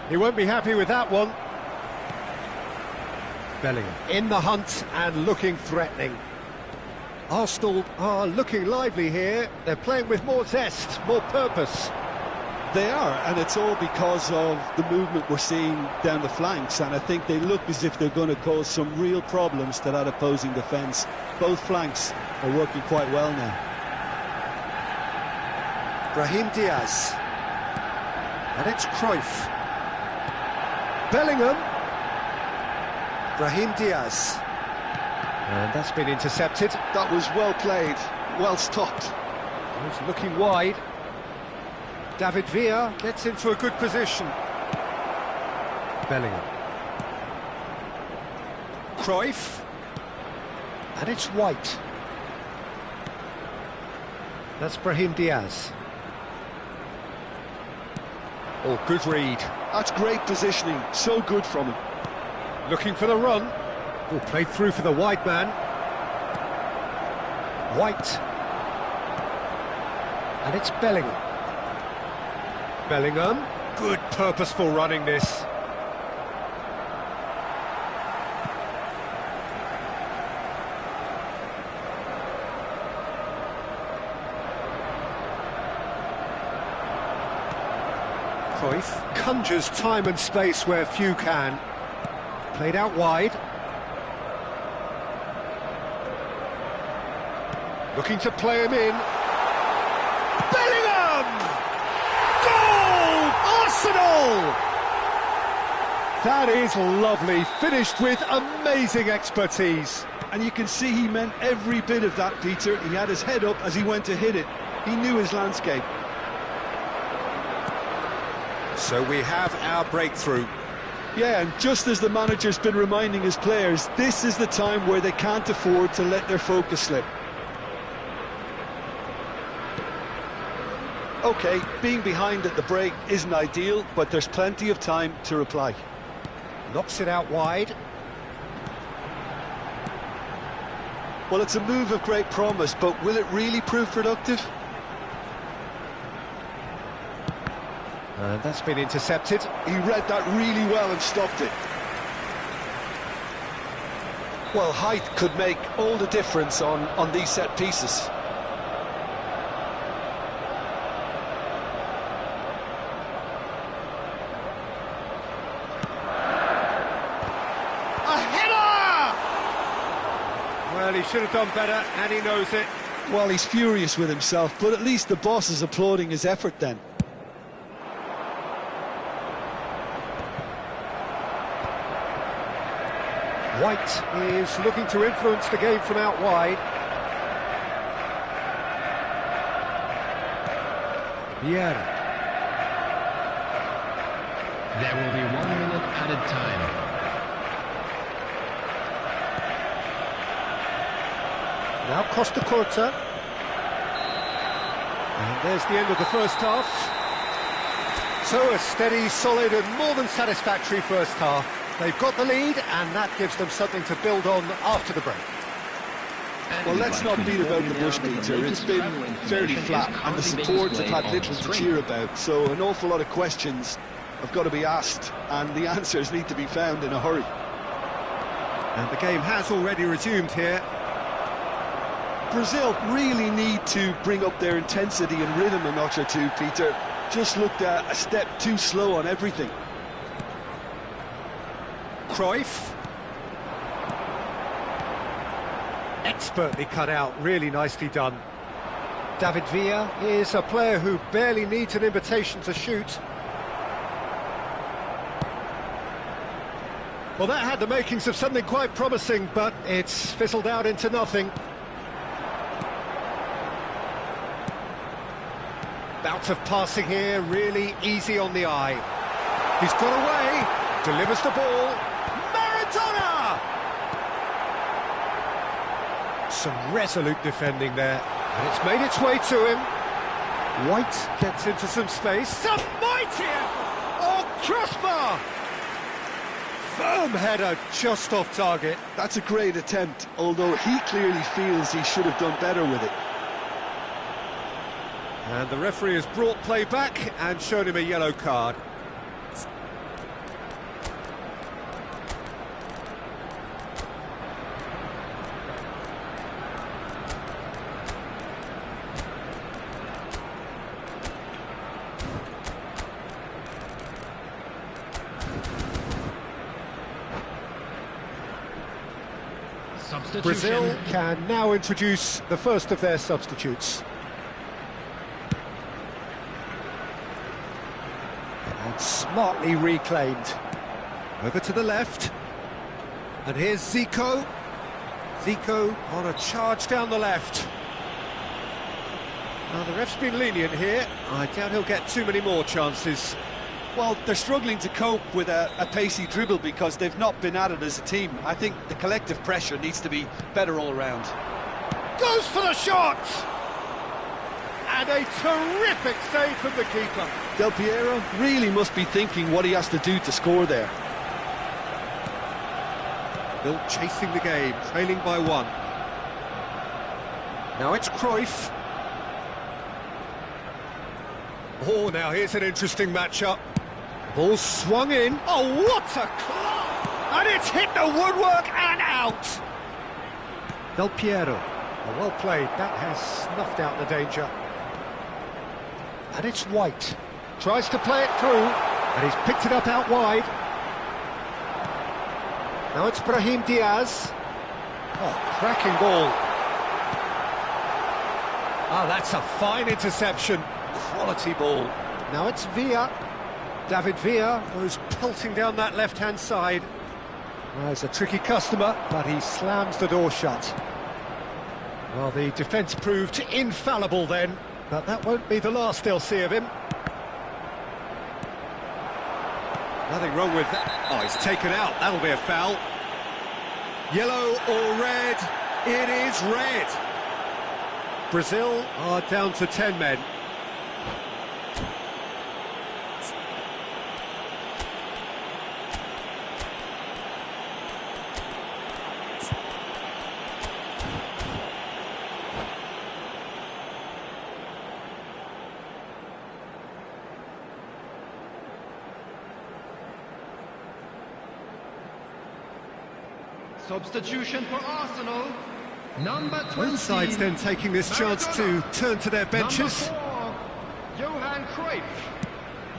He won't be happy with that one. Bellingham in the hunt and looking threatening. Arsenal are looking lively here. They're playing with more zest, more purpose. They are, and it's all because of the movement we're seeing down the flanks, and I think they look as if they're going to cause some real problems to that opposing defence. Both flanks are working quite well now. Brahim Diaz. And it's Cruyff. Bellingham. Brahim Diaz. And that's been intercepted. That was well played, well stopped. He's looking wide. David Villa gets into a good position. Bellingham. Cruyff. And it's White. That's Brahim Diaz. Oh, good read. That's great positioning, so good from him. Looking for the run. Oh, played through for the wide man. White. And it's Bellingham. Bellingham. Good purposeful running this. Cruyff conjures time and space where few can. Played out wide. Looking to play him in. Bellingham! Goal! Arsenal! That is lovely. Finished with amazing expertise. And you can see he meant every bit of that, Peter. He had his head up as he went to hit it. He knew his landscape. So we have our breakthrough. Yeah, and just as the manager's been reminding his players, this is the time where they can't afford to let their focus slip. OK, being behind at the break isn't ideal, but there's plenty of time to reply. Knocks it out wide. Well, it's a move of great promise, but will it really prove productive? And that's been intercepted. He read that really well and stopped it. Well, height could make all the difference on these set pieces. A header! Well, he should have done better, and he knows it. Well, he's furious with himself, but at least the boss is applauding his effort then. White is looking to influence the game from out wide. Vieira. There will be 1 minute added time. Now Costa Corta. And there's the end of the first half. So a steady, solid and more than satisfactory first half. They've got the lead, and that gives them something to build on after the break. Well, let's not beat about the bush, Peter. It's been fairly flat, and the supports have had little to cheer about, so an awful lot of questions have got to be asked, and the answers need to be found in a hurry. And the game has already resumed here. Brazil really need to bring up their intensity and rhythm a notch or two, Peter. Just looked a step too slow on everything. Cruyff. Expertly cut out, really nicely done. David Villa is a player who barely needs an invitation to shoot. Well, that had the makings of something quite promising, but it's fizzled out into nothing. Bout of passing here, really easy on the eye. He's got away, delivers the ball. Maradona! Some resolute defending there, and it's made its way to him. White gets into some space. Some mighty effort! Oh, crossbar! Firm header just off target. That's a great attempt, although he clearly feels he should have done better with it. And the referee has brought play back and shown him a yellow card. Brazil can now introduce the first of their substitutes. And smartly reclaimed. Over to the left. And here's Zico. Zico on a charge down the left. Now the ref's been lenient here. I doubt he'll get too many more chances. Well, they're struggling to cope with a pacey dribble because they've not been at it as a team. I think the collective pressure needs to be better all around. Goes for the shot! And a terrific save from the keeper. Del Piero really must be thinking what he has to do to score there. Still chasing the game, trailing by 1. Now it's Cruyff. Oh, now here's an interesting matchup. Ball swung in. Oh, what a clap! And it's hit the woodwork and out! Del Piero. Oh, well played. That has snuffed out the danger. And it's White. Tries to play it through, and he's picked it up out wide. Now it's Brahim Diaz. Oh, cracking ball. Ah, that's a fine interception. Quality ball. Now it's Villa. David Villa goes pelting down that left-hand side. Well, he's a tricky customer, but he slams the door shut. Well, the defence proved infallible then, but that won't be the last they'll see of him. Nothing wrong with that. Oh, he's taken out. That'll be a foul. Yellow or red? It is red. Brazil are down to 10 men. Substitution for Arsenal. Number 20. Both sides then taking this chance to turn to their benches. Number 4, Johan Cruyff.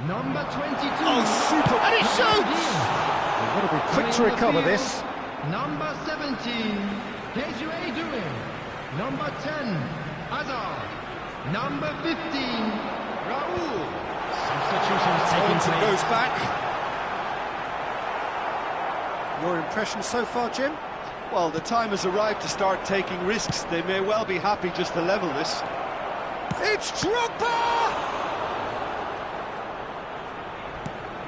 Number 22. Oh, super! And he shoots! They've got to be quick to recover this. Number 17, Desiree doing. Number 10, Hazard. Number 15, Raoul. Substitutions taking Johnson place. goes back. Your impression so far, Jim? Well, the time has arrived to start taking risks. They may well be happy just to level this. It's Drogba!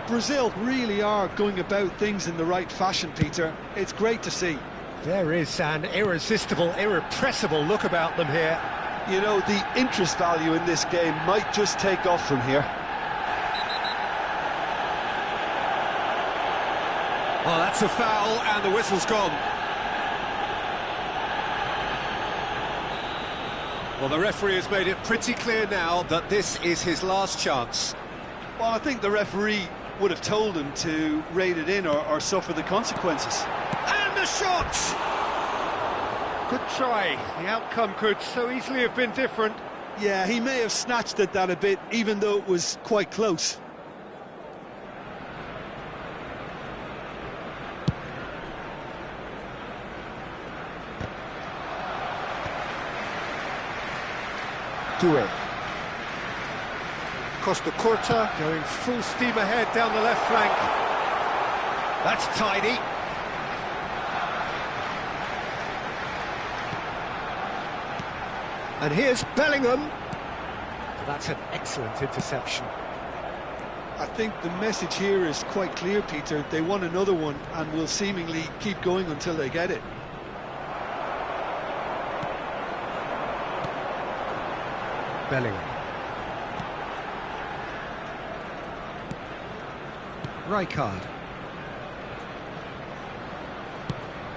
Brazil really are going about things in the right fashion, Peter. It's great to see. There is an irresistible, irrepressible look about them here. You know, the interest value in this game might just take off from here. Oh, that's a foul, and the whistle's gone. Well, the referee has made it pretty clear now that this is his last chance. Well, I think the referee would have told him to rate it in or suffer the consequences. And the shot! Good try. The outcome could so easily have been different. Yeah, he may have snatched at that a bit, even though it was quite close. Due. Costa Curta going full steam ahead down the left flank. That's tidy. And here's Bellingham. That's an excellent interception. I think the message here is quite clear, Peter. They want another one and will seemingly keep going until they get it. Bellingham. Rijkaard.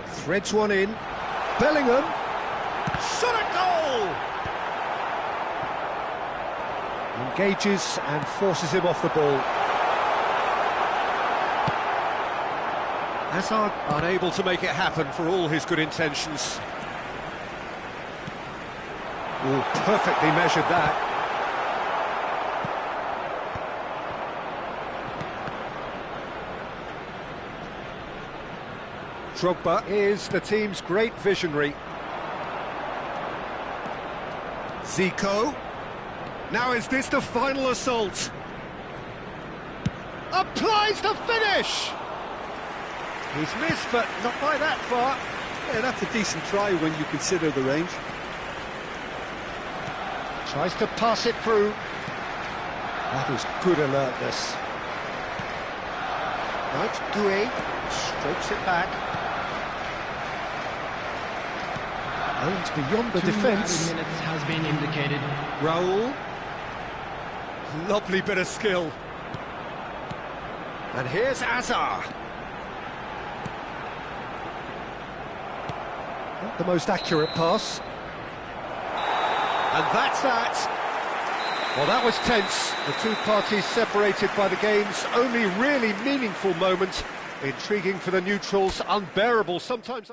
Threads one in. Bellingham. Shot a goal! Engages and forces him off the ball. Hazard unable to make it happen for all his good intentions. Oh, perfectly measured that. Drogba is the team's great visionary. Zico. Now is this the final assault? Applies the finish! He's missed, but not by that far. Yeah, that's a decent try when you consider the range. Tries to pass it through. That is good alertness. Right, Due strokes it back. Aims beyond the 2 defence. minutes has been indicated. Raoul. Lovely bit of skill. And here's Hazard. Not the most accurate pass. And that's that. Well, that was tense. The two parties separated by the game's only really meaningful moment. Intriguing for the neutrals, unbearable sometimes.